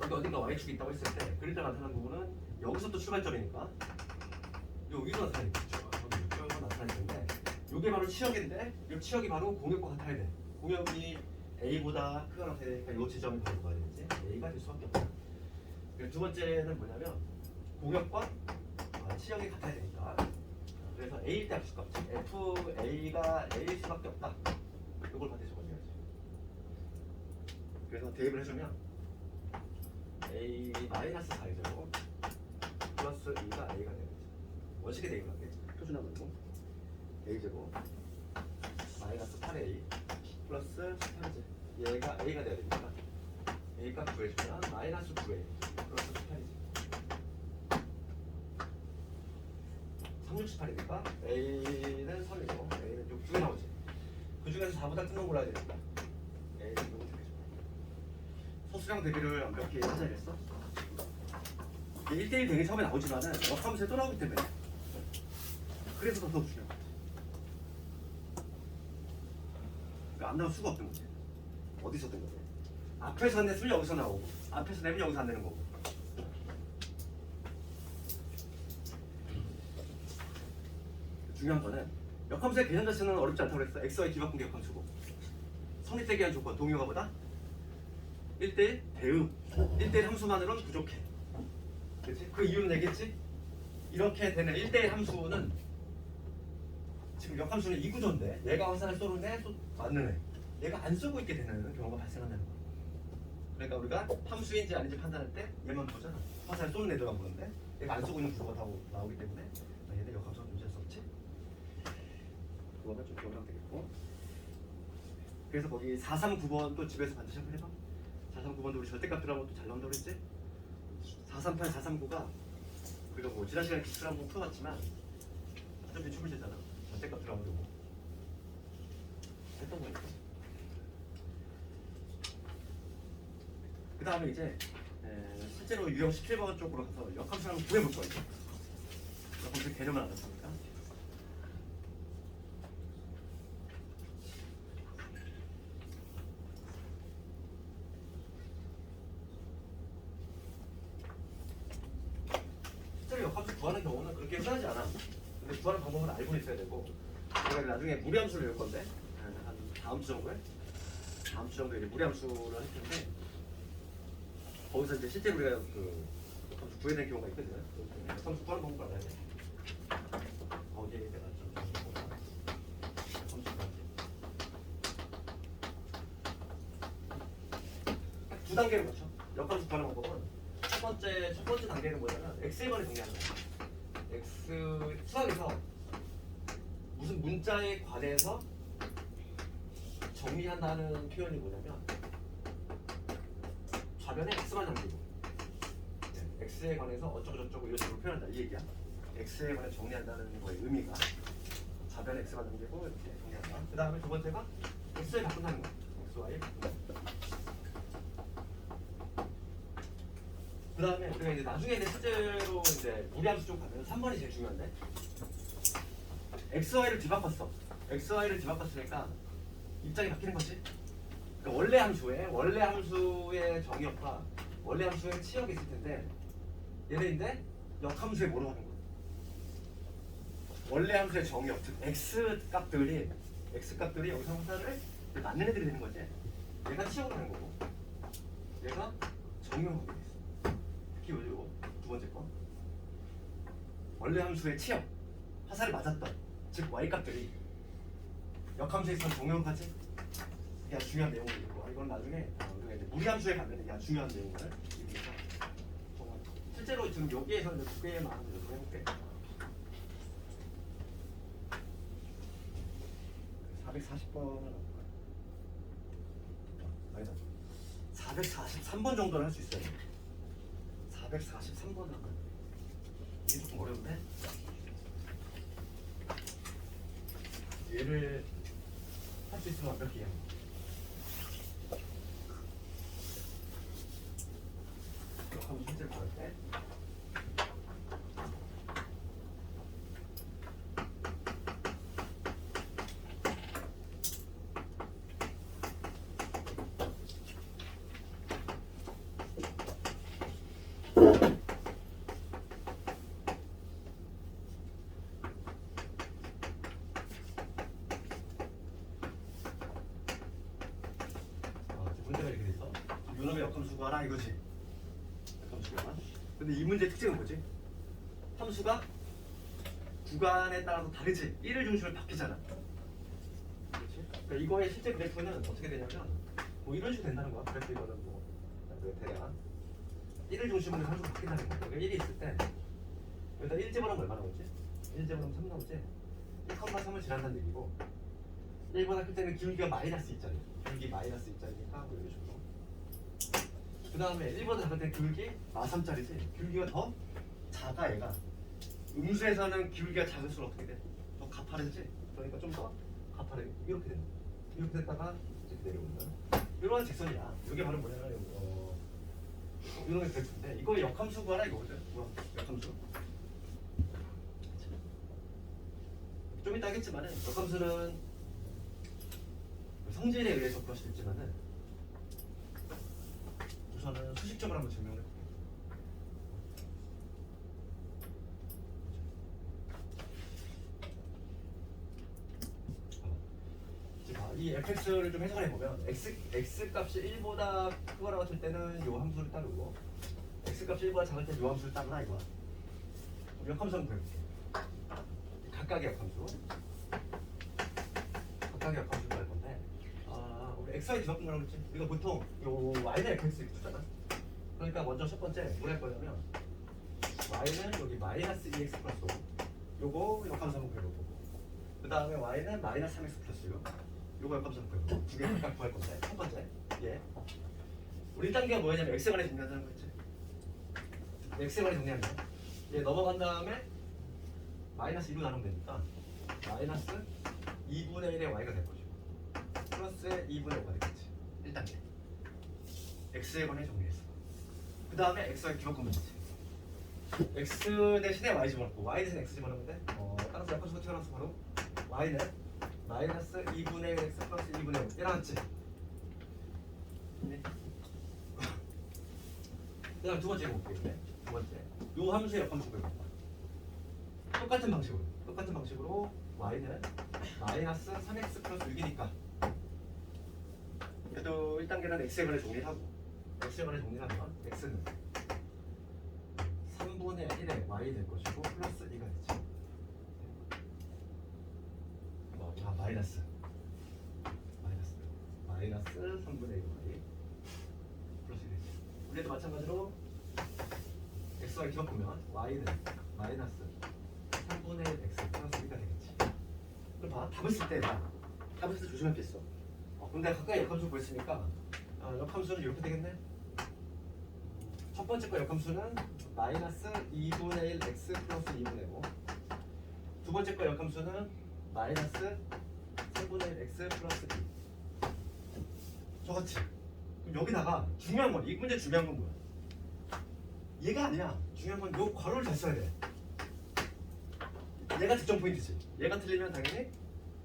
여기 어딘가 y축이 있다고 했을 때 그림자가 나타나는 부분은 여기서부터 출발점이니까 요 위로 나타나는 거죠. 여기 나타나는 건데 이게 바로 치역인데 이 치역이 바로 공역과 같아야 돼. 공역이 a보다 크거나 같아야 되니까 이 지점이 바로 뭐가 되는지 a가 될 수밖에 없다. 두 번째는 뭐냐면 공역과 치역이 같아야 되니까 그래서 A일 때 합수값 FA가 A일 수밖에 없다. 이걸 반드시 적어줘야지. 그래서 대입을 해주면 A 마이너스 4이죠. 플러스 2가 A가 되는 거죠. 원식의 대입을 할게. 표준화 말고 A제곱 마이너스 8A 플러스 18제 얘가 A가 돼야 되니까 A 값 구해주면 마이너스 9A 플러스 18이지. 368이니까 A는 3이고 A는 6 두 개 나오지. 그 중에서 4보다 큰 건 골라야 되니까 A는 6을 택해줘. 소수량 대비를 완벽히 찾아야겠어. 1대1 대응이 처음에 나오지만은 역함수에 또 나오기 때문에 그래서 더 중요한 거지. 그러니까 안 나올 수가 없던 거지. 어디서 된 거지? 앞에서 냈으면 여기서 나오고 앞에서 내면 여기서 안 되는 거고. 중요한 거는 역함수의 개념 자체는 어렵지 않다고 그랬어. xy 뒤바꾼 역함수고 성립되기 위한 조건 동요가보다 1대1 대응 1대1 함수만으로는 부족해. 그렇지? 그 이유는 얘기했지? 이렇게 되는 1대1 함수는 지금 역함수는 이 구조인데 얘가 화살을 쏘는 애 맞는 애 얘가 안 쏘고 있게 되는 경우가 발생한다는 거야. 그러니까 우리가 함수인지 아닌지 판단할 때 얘만 보잖아. 화살을 쏘는 애들만 보는데 얘가 안 쏘고 있는 구조가 다 나오기 때문에 얘는 역함수가 존재할 수 없지. 그거가 좀 기억하면 되겠고. 그래서 거기 439번도 집에서 반드시 한번 해봐. 439번도 우리 절대값 들어가면 또 잘 나온다고 그랬지? 438, 439가 우리가 뭐 지난 시간에 기출 한번 풀어봤지만 좀 유추물 되잖아. 절대값 들어가면 되고 했던 거니까. 그 다음에 이제 실제로 유형 17번 쪽으로 가서 역함수를 한번 구해볼 거예요. 역함수 개념을 알았으니까. 실제로 역함수 구하는 경우는 그렇게 흔하지 않아. 근데 구하는 방법은 알고 있어야 되고 제가 나중에 무리함수를 낼 건데 한 다음 주 정도에 이제 무리함수를 할 텐데 거기서 이제 실제로 우리가 그 역함수 구해낸 경우가 있거든. 역함수 구하는 방법을 알아야 돼. 거기에 내가 좀 두 단계를 거쳐. 역함수 구하는 방법은 첫 번째 단계는 뭐냐면 x번을 정리하는 거야. x 수학에서 무슨 문자에 관해서 정리한다는 표현이 뭐냐면 좌변에 x만 남기고 x에 관해서 어쩌고저쩌고 이런 식으로 표현한다 이 얘기야. x에 관해 정리한다는 거의 의미가 좌변에 x만 남기고 이렇게 정리한다. 그 다음에 두 번째가 x에 바꾼다는 거야. xy 그 다음에 우리가 이제 나중에 이제 실제로 이제 무리함수 쪽 가면 3번이 제일 중요한데 xy를 뒤바꿨어. xy를 뒤바꿨으니까 입장이 바뀌는 거지. 그러니까 원래 함수의 정의역과 원래 함수의 치역이 있을 텐데 얘네인데 역함수에 뭐로 하는 거야? 원래 함수의 정의역 즉 x 값들이 여기서 화살을 맞는 애들이 되는 거지. 얘가 치역을 하는 거고 얘가 정의역하게 돼 있어. 특히 요즘 두 번째 거 원래 함수의 치역, 화살을 맞았던 즉 y값들이 역함수에 있어서 정형화지. 이게 아주 중요한 내용이고 이건 나중에 우리가 이제 무리함수에 가면 이게 아주 중요한 내용을 얘기해서 실제로 지금 여기에서는 두 개의 마음을 좀 해볼게. 440번은 아니다. 443번 정도는 할 수 있어요. 443번은 이게 조금 어려운데 얘를 할 수 있으면 완벽해요. 한번 실제로 볼 때. 문제가 이렇게 돼서 요놈의 역함수 구하라 이거지. 역함수가. 근데 이 문제의 특징은 뭐지? 함수가 구간에 따라서 다르지. 1을 중심으로 바뀌잖아. 그렇지? 그러니까 이거의 실제 그래프는 어떻게 되냐면 뭐 이런 식으로 된다는 거야. 그래프 이거는 뭐 대략 1을 중심으로 함수가 바뀐다는 거야. 여기 1이 있을 때 여기다 1제곱하면 얼마 나오지? 1제곱하면 3 나오지? 1,3을 지난다는 얘기고 1보다 클 때는 기울기가 마이너스 있잖아요. 기울기 마이너스 입자니까 뭐 이런 식으로. 그 다음에 1보다 작을 때 기울기 마3짜리지. 기울기가 더 작아 얘가. 음수에서는 기울기가 작을수록 어떻게 돼? 더 가파르지. 그러니까 좀 더 가파르게 이렇게 된다. 이렇게 됐다가 이렇게 내려온다. 이런 직선이야. 이게 바로 뭐냐면 이런 게 그래프인데 이거 역함수 구하라 이거거든. 뭐야? 역함수. 좀 이따 하겠지만은 역함수는 성질에 의해서 그럴 수도 있지만은 우선은 수식적으로 한번 증명을 해볼게요. 이 fx를 좀 해석을 해보면 x 값이 1보다 크거나 같을 때는 요 함수를 따르고 x 값이 1보다 작을 때는 요 함수를 따르라 이거야. 역함수 한번 해볼게요. 각각의 역함수. 각각의 역함수를 할 건데 우리 xy 뒤바꾼 거라고 했지. 우리가 보통 요 y는 fx 이렇게 두잖아. 그러니까 먼저 첫 번째 뭘 할 거냐면 y는 여기 마이너스 2x 플러스 5 요거 역함수 한번 그려보고 그 다음에 y는 마이너스 3x 플러스 6 요거 역함수 한번 그려보고 두 개 각각 구할 건데 첫 번째 우리 1단계가 뭐냐면 x에 관해 정리한다는 거 있지. x에 관해 정리하면 얘 넘어간 다음에 마이너스 2로 나누면 되니까 마이너스 2분의 1의 y가 될 거죠. 플러스의 2분의 5가 되겠지. 1단계 x에 관해 정리했어. 그 다음에 x와 기억하면 되지. x 대신에 y 집어넣고 y 대신에 x 집어넣으면 돼. 따라서 약분수가 튀어나와서 바로 y는 마이너스 2분의 1 x 플러스 2분의 5 일어났지. 그 다음 두 번째 볼게요. 두 번째 요 함수의 역함수 배워봐. 똑같은 방식으로 y는 마이너스 3x 플러스 6이니까 그래도 1단계는 x에 관해 정리를 하고 x에 관해 정리를 하면 x는 3분의 1의 y 될 것이고 플러스 2가 되지. 마이너스 3분의 1 y 플러스 2 되지. 우리도 마찬가지로 x와 기억보면 y는 마이너스 3분의 1 x 플러스 2가 되겠지. 그럼 봐, 답을 쓸 때 조심할 게 있어. 근데 가까이 역함수 구했으니까 역함수는 이렇게 되겠네. 첫 번째 거 역함수는 마이너스 2분의 1 x 플러스 2분의 5. 두 번째 거 역함수는 마이너스 3분의 1 x 플러스 2. 저같이. 그럼 여기다가 중요한 건, 이 문제 중요한 건 뭐야? 얘가 아니야. 중요한 건 요 괄호를 잘 써야 돼. 얘가 득점 포인트지. 얘가 틀리면 당연히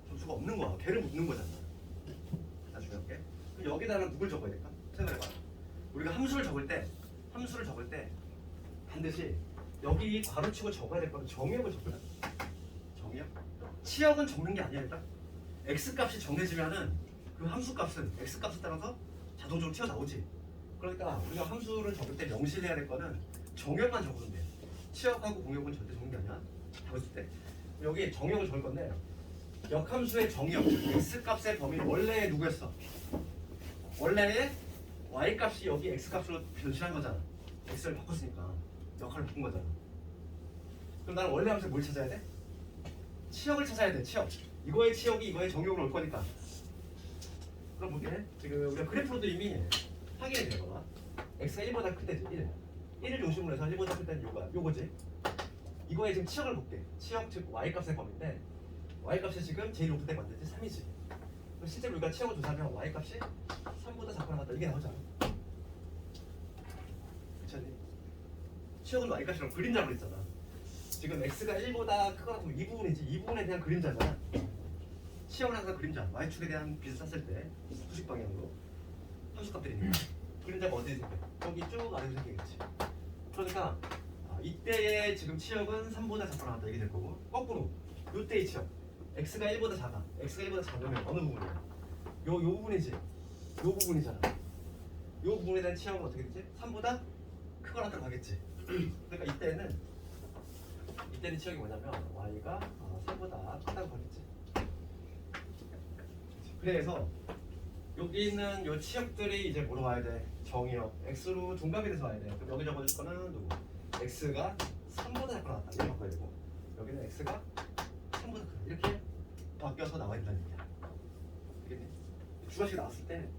점수가 없는 거야. 걔를 묻는 거잖아. 다 중요한 게. 그럼 여기다가 누굴 적어야 될까? 생각해봐. 우리가 함수를 적을 때 반드시 여기 괄호치고 적어야 될 거는 정의역을 적거든. 정의역? 치역은 적는 게 아니야. 일단 x 값이 정해지면은 그 함수 값은 x 값에 따라서 자동적으로 튀어나오지. 그러니까 우리가 함수를 적을 때 명시해야 될 거는 정의역만 적으면 돼. 치역하고 공역은 절대 좋은 게 아니야. 봤을 때 여기 정역을 적을 건데 역함수의 정역, 즉 x 값의 범위 원래 누구였어? 원래의 y 값이 여기 x 값으로 변신한 거잖아. x를 바꿨으니까 역할을 바꾼 거잖아. 그럼 나는 원래 함수에 뭘 찾아야 돼? 치역을 찾아야 돼. 치역. 이거의 치역이 이거의 정역으로 올 거니까. 그럼 볼게. 지금 우리가 그래프로도 이미 확인이 된 거야. x가 1보다 클 때지. 1을 중심으로 해서 1보다 클 때는 요거지. 이거에 지금 치역을 볼게. 치역 즉 y 값의 범위인데 y 값이 지금 제일 높을 때 만들지 3이지. 실제로 우리가 치역을 조사하면 y 값이 3보다 작거나 같다 이게 나오잖아. 그렇지? 치역은 y 값이랑 그림자로 그랬잖아. 지금 x가 1보다 크거나 같으면 이 부분이지. 이 부분에 대한 그림자잖아. 치역은 항상 그림자. y축에 대한 빛을 쐈을 때 수직 방향으로 함수값들이니까 그림자가 어디에 생겨? 여기 쭉 아래로 생기겠지. 그러니까 이때의 지금 치역은 3보다 작거나 같다 이게 될 거고 거꾸로 이때의 치역 x가 1보다 작아. x가 1보다 작으면 어느 부분이야? 요 부분이지. 요 부분이잖아. 요 부분에 대한 치역은 어떻게 되지? 3보다 크거나 들어가겠지. 그러니까 이때는 치역이 뭐냐면 y가 3보다 크다고 하겠지. 그래서 여기 있는 요 치역들이 이제 뭐로 와야 돼? 정역 x로 둔갑이 돼서 와야 돼. 그럼 여기 적어줄 거는 누구? x가 3보다 작거나 같다 이렇게 바꿔야 되고 여기는 x가 3보다 크다 이렇게 바뀌어서 나와야 된다는 얘기야. 알겠니? 주관식 나왔을 때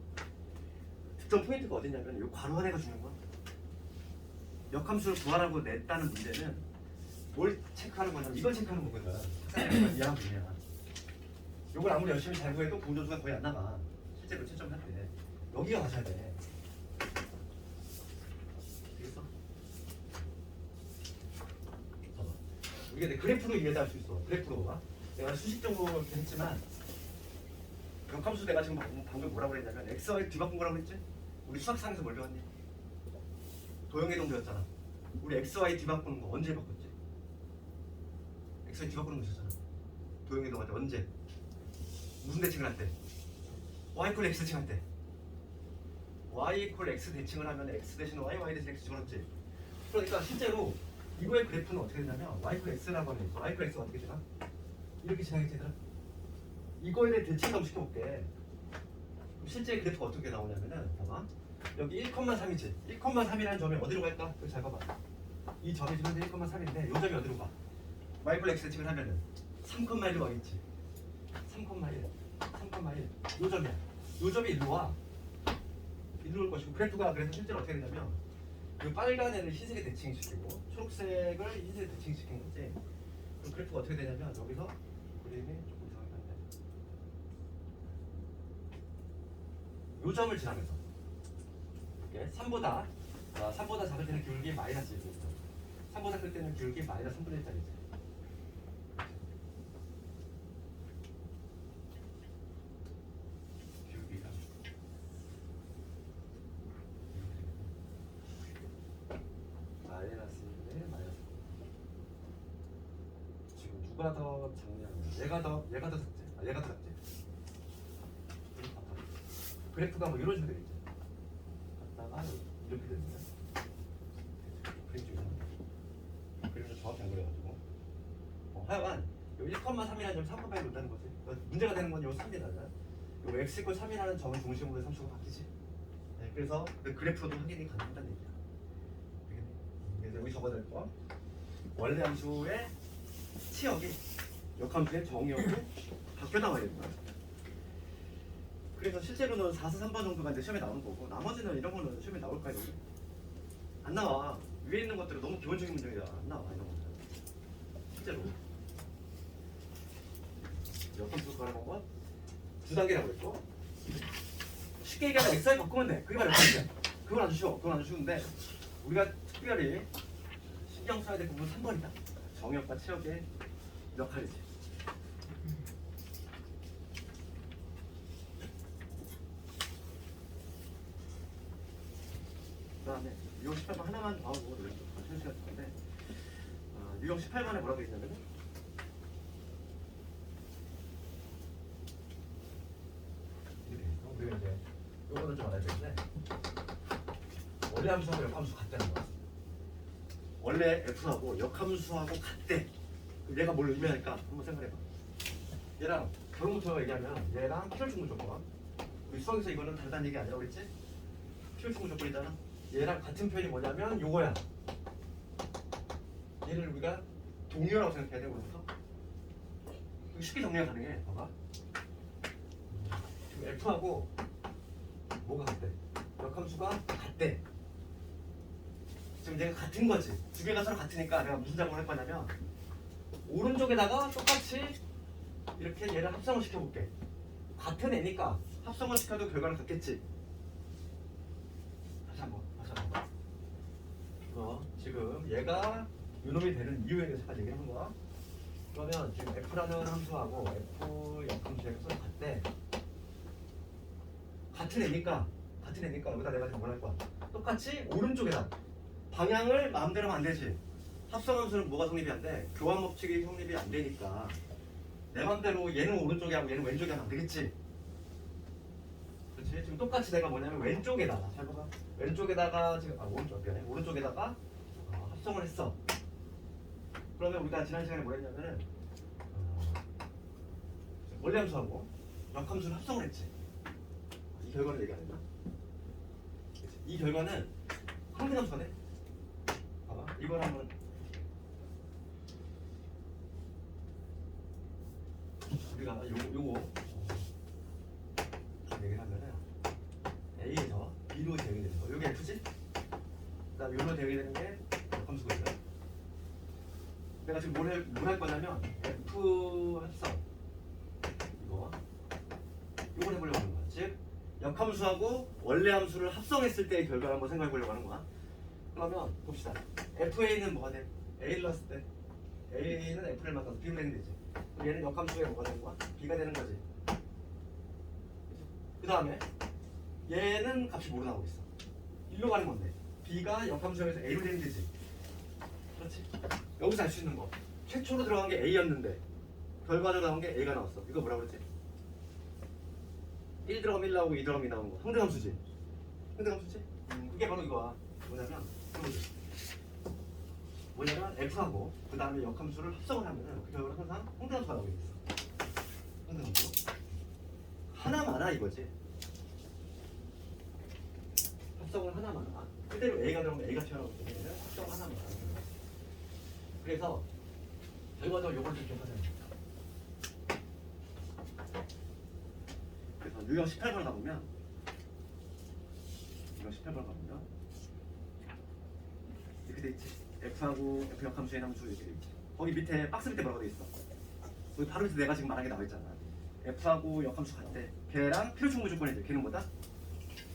득점 포인트가 어디냐면 요 괄호 안에가 중요한 거야. 역함수를 구하라고 냈다는 문제는 뭘 체크하는 거냐면 이걸 체크하는 거거든. 이해하면 되냐. 요걸 아무리 열심히 잘 구해도 공조수가 거의 안 나가. 실제로 채점을 할 때 여기가 가셔야 돼. 알겠어? 봐봐. 우리가 내 그래프로 이해할 수 있어. 그래프로 봐. 내가 수식적으로 이렇게 했지만 역함수 내가 지금 방금 뭐라고 그랬냐면 x와의 뒤바꾼 거라고 했지? 우리 수학상에서 뭘 배웠니? 도형이동 배웠잖아. 우리 xy 뒤바꾸는 거 언제 바꿨지? xy 뒤바꾸는 거 있었잖아. 도형이동 할 때 언제? 무슨 대칭을 할 때? y 콜 x 대칭 할 때. y 콜 x 대칭을 하면 x 대신 y, y 대신 x 집어넣지. 그러니까 실제로 이거의 그래프는 어떻게 되냐면 y 콜 x라고 하면 y 콜 x가 어떻게 되나? 이렇게 지나겠지 얘들아? 이거에 대해 대칭 좀 시켜볼게. 실제 그래프가 어떻게 나오냐면은 봐봐. 여기 1,3이지. 1,3이라는 점이 어디로 갈까? 여기 잘 봐봐. 이 점이 지금 1,3인데 이 점이 어디로 가? y 콜 x 대칭을 하면은 3,1로 가겠지. 3,1, 3,1. 요 점이야. 요 점이 일로 와. 일로 올 것이고 그래프가 그래서 실제로 어떻게 되냐면 그 빨간 애를 흰색에 대칭시키고 초록색을 흰색에 대칭시킨 거지. 그럼 그래프가 어떻게 되냐면 여기서 그림이 조금 이상하게 났네. 요 점을 지나면서 이렇게 3보다 작을 때는 기울기 마이너스 1이죠. 3보다 클 때는 기울기 마이너스 3분의 1짜리지. 지금 누가 더 작냐면 얘가 더 작지. 얘가 더 작지. 그래프가 뭐 이런 식으로 되겠지. 갔다가 이렇게 되는 거야. 그림 중에 그림을 정확히 안 그려가지고. 하여간 요 1,3이라는 점 3,8이 온다는 거지. 문제가 되는 건 요 3이잖아. 요 x = 3이라는 점을 중심으로 해서 함수가 바뀌지. 네, 그래서 그 그래프로도 확인이 가능하다는 얘기야. 알겠니? 그래서 여기 적어야 될 거. 원래 함수의 치역이 역함수의 정역으로 바뀌어 나와야 되는 거야. 그래서 실제로는 4수 3번 정도가 이제 시험에 나오는 거고 나머지는 이런 거는 시험에 나올까요? 여기? 안 나와. 위에 있는 것들은 너무 기본적인 문제이라 안 나와 이런 것들. 실제로 역함수 구하는 건 두 단계라고 했고 쉽게 얘기하면 xi 바꾸면 돼. 그게 바로 역함수야. 그건 아주 쉬워. 그건 아주 쉬운데 우리가 특별히 신경 써야 될 부분은 3번이다. 정역과 치역의 역할이지. 그 다음에 유형 18번 하나만 더 하고 이렇게 쉬는 시간 있는데 유형 18번에 뭐라고 있냐면 우리가 이제 요거는 좀 알아야 되는데 원래 함수하고 역함수 같다는 거야. 원래 F하고 역함수하고 같대. 그럼 얘가 뭘 의미할까? 한번 생각해봐. 얘랑 결혼부터 얘기하면 얘랑 필요 충분 조건. 우리 수학에서 이거는 다르다는 얘기 아니라고 그랬지? 필요 충분 조건이잖아. 얘랑 같은 표현이 뭐냐면 요거야. 얘를 우리가 동료라고 생각해야 돼, 오늘부터. 이거 쉽게 정리가 가능해. 봐봐. 지금 F하고 뭐가 같대? 역함수가 같대. 지금 얘가 같은 거지. 두 개가 서로 같으니까 내가 무슨 작업을 할 거냐면 오른쪽에다가 똑같이 이렇게 얘를 합성을 시켜볼게. 같은 애니까 합성을 시켜도 결과는 같겠지. 다시 한번. 지금 얘가 요놈이 되는 이유에 대해서 잠깐 얘기하는 거야. 그러면 지금 F라는 함수하고 F 역함수의 서로 같대. 같은 애니까 여기다 내가 지금 뭐랄 거야. 똑같이 오른쪽에다 방향을 마음대로 하면 안 되지. 합성함수는 뭐가 성립이 안 돼? 교환 법칙이 성립이 안 되니까 내 맘대로 얘는 오른쪽에 하고 얘는 왼쪽에 하면 안 되겠지. 그렇지? 지금 똑같이 내가 뭐냐면 왼쪽에다가 잘 봐봐. 왼쪽에다가 지금 오른쪽에다가 합성을 했어. 그러면 우리가 지난 시간에 뭐 했냐면은 원래 함수하고 역함수를 합성을 했지. 이 결과를 얘기 안 했나? 그치? 이 결과는 항등함수가 돼. 봐봐. 이걸 한번 우리가 요거 얘기를 하면은 A에서 B로 대응이 되는 거. 요게 F지? 그다음 요로 대응이 되는 게 역함수거든. 내가 지금 뭘 할 거냐면 F 합성 이걸 해보려고 하는 거야. 즉 역함수하고 원래 함수를 합성했을 때의 결과를 한번 생각해 보려고 하는 거야. 그러면 봅시다. FA는 뭐가 돼? A를 넣었을 때 A는 F를 만나서 B로 되는 되지. 그럼 얘는 역함수에 뭐가 되는 거야? B가 되는 거지. 그 다음에 얘는 값이 뭐로 나오고 있어? 1로 가는 건데 B가 역함수에서 A로 되는 되지. 그렇지? 여기서 알 수 있는 거 최초로 들어간 게 A였는데 결과적으로 나온 게 A가 나왔어. 이거 뭐라 그랬지? 1 들어가면 1 나오고 2 들어가면 2 나오는 거 항등함수지? 항등함수지? 그게 바로 이거야. 뭐냐면 F하고 그 다음에 역함수를 합성을 하면은 그 결과는 항상 항등함수가 나오게 있어. 항등함수 하나마나 이거지. 합성을 하나마나 그대로 A가 들어오면 A가 튀어나오기 때문에 합성 하나마나. 그래서 결과적으로 요걸 좀 기억하세요. 그래서 유형 18번을 가보면 이렇게 돼 있지. F하고 F 역함수의 함수 이렇게 돼 있지. 거기 밑에 박스 밑에 뭐라고 돼 있어? 거기 바로 밑에 내가 지금 말한 게 나와 있잖아. F하고 역함수 같대. 걔랑 필요 충분 조건이지. 걔는 뭐다?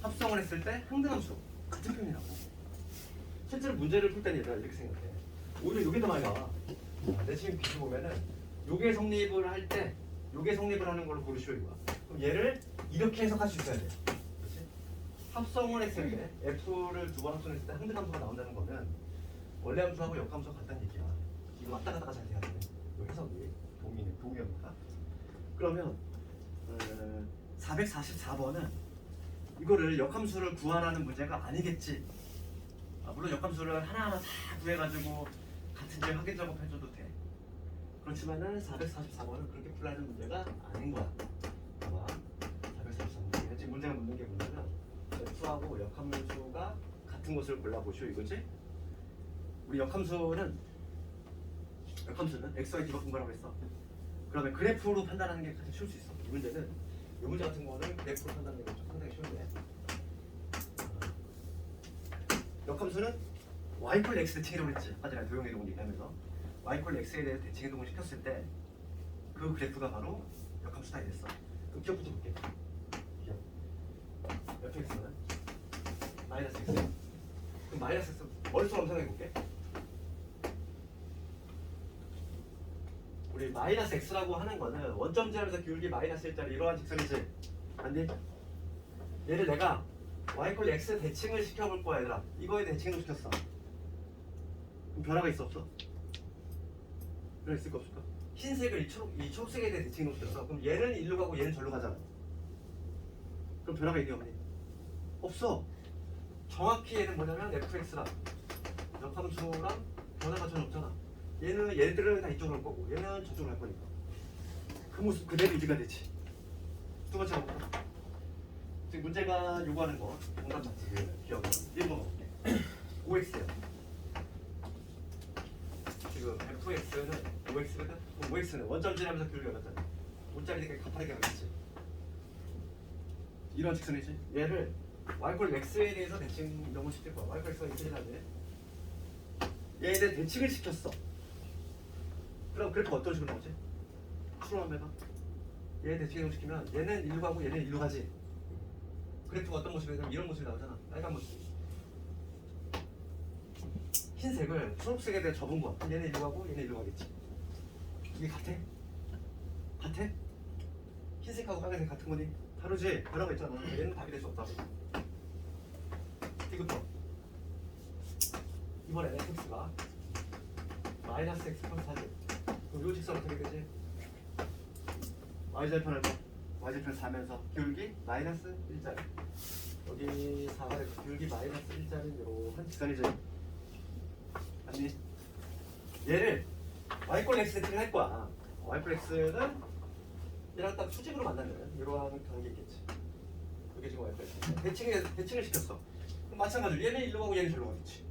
합성을 했을 때 항등함수 같은 표현이라고. 실제로 문제를 풀 때는 얘들아 이렇게 생각해. 오히려 요게 더 많이 나와. 내 지금 기준 보면은 요게 성립을 할 때 요게 성립을 하는 걸로 고르시오 이거야. 그럼 얘를 이렇게 해석할 수 있어야 돼. 그렇지? 합성을 했을 때 F를 두 번 합성했을 때 항등함수가 나온다는 거는 원래 함수하고 역함수가 같다는 얘기야. 이거 왔다 갔다가 잘 돼야 돼. 요 해석이 동의합니까? 그러면 444번은 이거를 역함수를 구하라는 문제가 아니겠지. 물론 역함수를 하나하나 다 구해가지고 같은 질 확인 작업해줘도 돼. 그렇지만은 444번은 그렇게 풀라는 문제가 아닌 거야. 봐봐. 443번. 지금 문제가 묻는 게 뭐냐면 F하고 역함수가 같은 것을 골라보시오 이거지? 우리 역함수는 X, Y, D가 분발하고 있어. 그러면 그래프로 판단하는 게 가장 쉬울 수 있어. 이 문제는 이 문제 같은 거는 그래프로 판단하는 게 좀 상당히 쉬운데 역함수는 y 콜 x 대칭이동을 했지. 아까 전에 도형이동을 얘기하면서 y 콜 x에 대해 대칭이동을 시켰을 때 그 그래프가 바로 역함수다 이랬어. 그럼 기억부터 볼게. 기억. fx는 마이너스 x. 그럼 마이너스 x 머릿속으로 생각해 볼게. 우리 마이너스 x라고 하는 거는 원점 지점에서 기울기 마이너스 1짜리 이러한 직선이지. 맞니? 얘를 내가 y 콜 x 대칭을 시켜볼 거야 얘들아. 이거에 대칭도 시켰어. 그럼 변화가 있어 없어? 변화 있을까 없을까? 흰색을 이 초록색에 대해 대칭도 시켰어. 그럼 얘는 일로 가고 얘는 절로 가잖아. 그럼 변화가 있니 없니? 없어. 정확히 얘는 뭐냐면 fx랑 역함수랑 변화가 전혀 없잖아. 얘네들은 다 이쪽으로 갈 거고 얘는 저쪽으로 갈 거니까 그 모습 그대로 유지가 되지. 두 번째 가볼까? 지금 문제가 요구하는 거 정답 맞지? 기억은 1번 5x야. 지금 fx는 5x거든? 그럼 5x는 원점 지나면서 기울기 얼마잖아. 5짜리 되니까 가파르게 가겠지. 이런 직선이지. 얘를 y x에 대해서 대칭 너무 쉽을 거야. y x가 이렇게 되는데 얘에 대해 대칭을 시켰어. 그럼 그래프 어떤 식으로 나오지? 추론하면 해봐. 얘 대칭을 시키면 얘는 1로 가고 얘는 1로 가지. 그래프가 어떤 모습이 되냐면 이런 모습이 나오잖아. 빨간 모습. 흰색을 초록색에 대해 접은 거야. 얘는 1로 가고 얘는 1로 가겠지. 이게 같아? 같아? 흰색하고 빨간색 같은 거니? 다르지? 변화가 있잖아. 얘는 답이 될 수 없다고. 이것도 이번에 fx가 마이너스 x 플러스 4지. 그럼 요 직선 어떻게 되지? y절편을 y절편 4면서 기울기 마이너스 1짜리. 여기 4가 되고 기울기 마이너스 1짜리 이런 직선이지. 아니 얘를 y x 대칭을 할 거야. y x는 얘랑 딱 수직으로 만나면 이러한 관계 있겠지. 이게 지금 y x 대칭을 시켰어. 그럼 마찬가지로 얘는 일로 가고 얘는 절로 가겠지.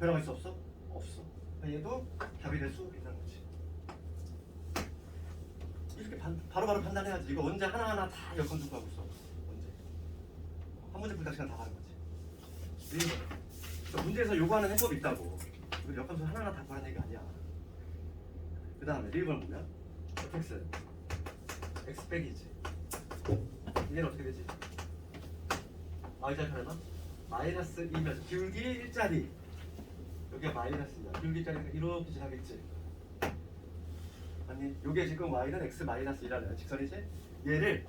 변화가 있어 없어? 없어. 얘도 답이 될 수 있는 거지. 이렇게 바로바로 판단해야지. 이거 언제 하나하나 다 역함수 구하고 있어. 언제? 한 문제 풀다 시간 다 가는 거지. 그러니까 문제에서 요구하는 해법이 있다고. 이거 역함수 하나하나 다 구하는 얘기 아니야. 그 다음에 1번 보면 fx x 빼기지. 얘는 어떻게 되지? y절편에만 마이너스 2면 기울기 1짜리. 여기가 마이너스야. 기울기 1짜리니까 이렇게 지나겠지. 아니, 요게 지금 y는 x 마이너스 1이라는 직선이지? 얘를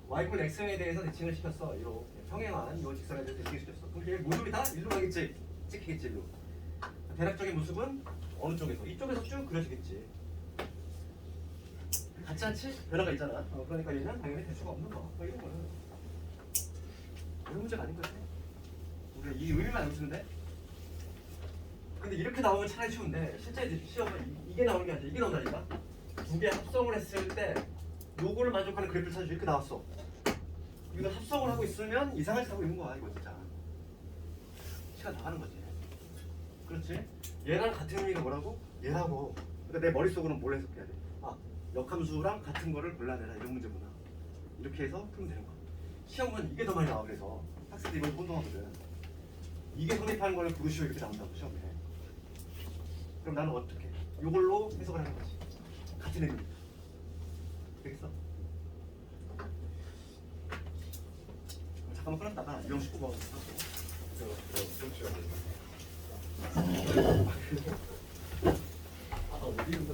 y권 x에 대해서 대칭을 시켰어. 이렇게 평행한 요 직선에 대해서 대칭을 시켰어. 그럼 얘 모듈이 다 일로 가겠지? 찍히겠지, 일로. 대략적인 모습은 어느 쪽에서? 이쪽에서 쭉 그려지겠지. 같지 않지? 변화가 있잖아. 그러니까 얘는 당연히 될 수가 없는 거야. 이런 거는 이런 문제가 아닌 거지. 우리가 이 의미만 알면 돼. 근데 이렇게 나오면 차라리 쉬운데 실제 시험은 이게 나오는 게 아니라 이게 나온다니까. 두 개 합성을 했을 때 요거를 만족하는 그래프를 찾아주고 이렇게 나왔어. 이거 합성을 하고 있으면 이상한 짓 하고 있는 거야 이거 진짜. 시간 다 가는 거지. 그렇지? 얘랑 같은 의미가 뭐라고? 얘라고. 그러니까 내 머릿속으로는 뭘 해석해야 돼? 아, 역함수랑 같은 거를 골라내라 이런 문제구나. 이렇게 해서 풀면 되는 거야. 시험은 이게 더 많이 나와. 그래서 학생들이 이걸 혼동하거든. 이게 성립하는 거를 부르시오 이렇게 나온다고 시험에. 그럼 나는 어떻게 해? 이걸로 해석을 하는 거지. 같은 의미. 되겠어? 잠깐만 끊었다가 이형 19번 하고.
아 어디 있는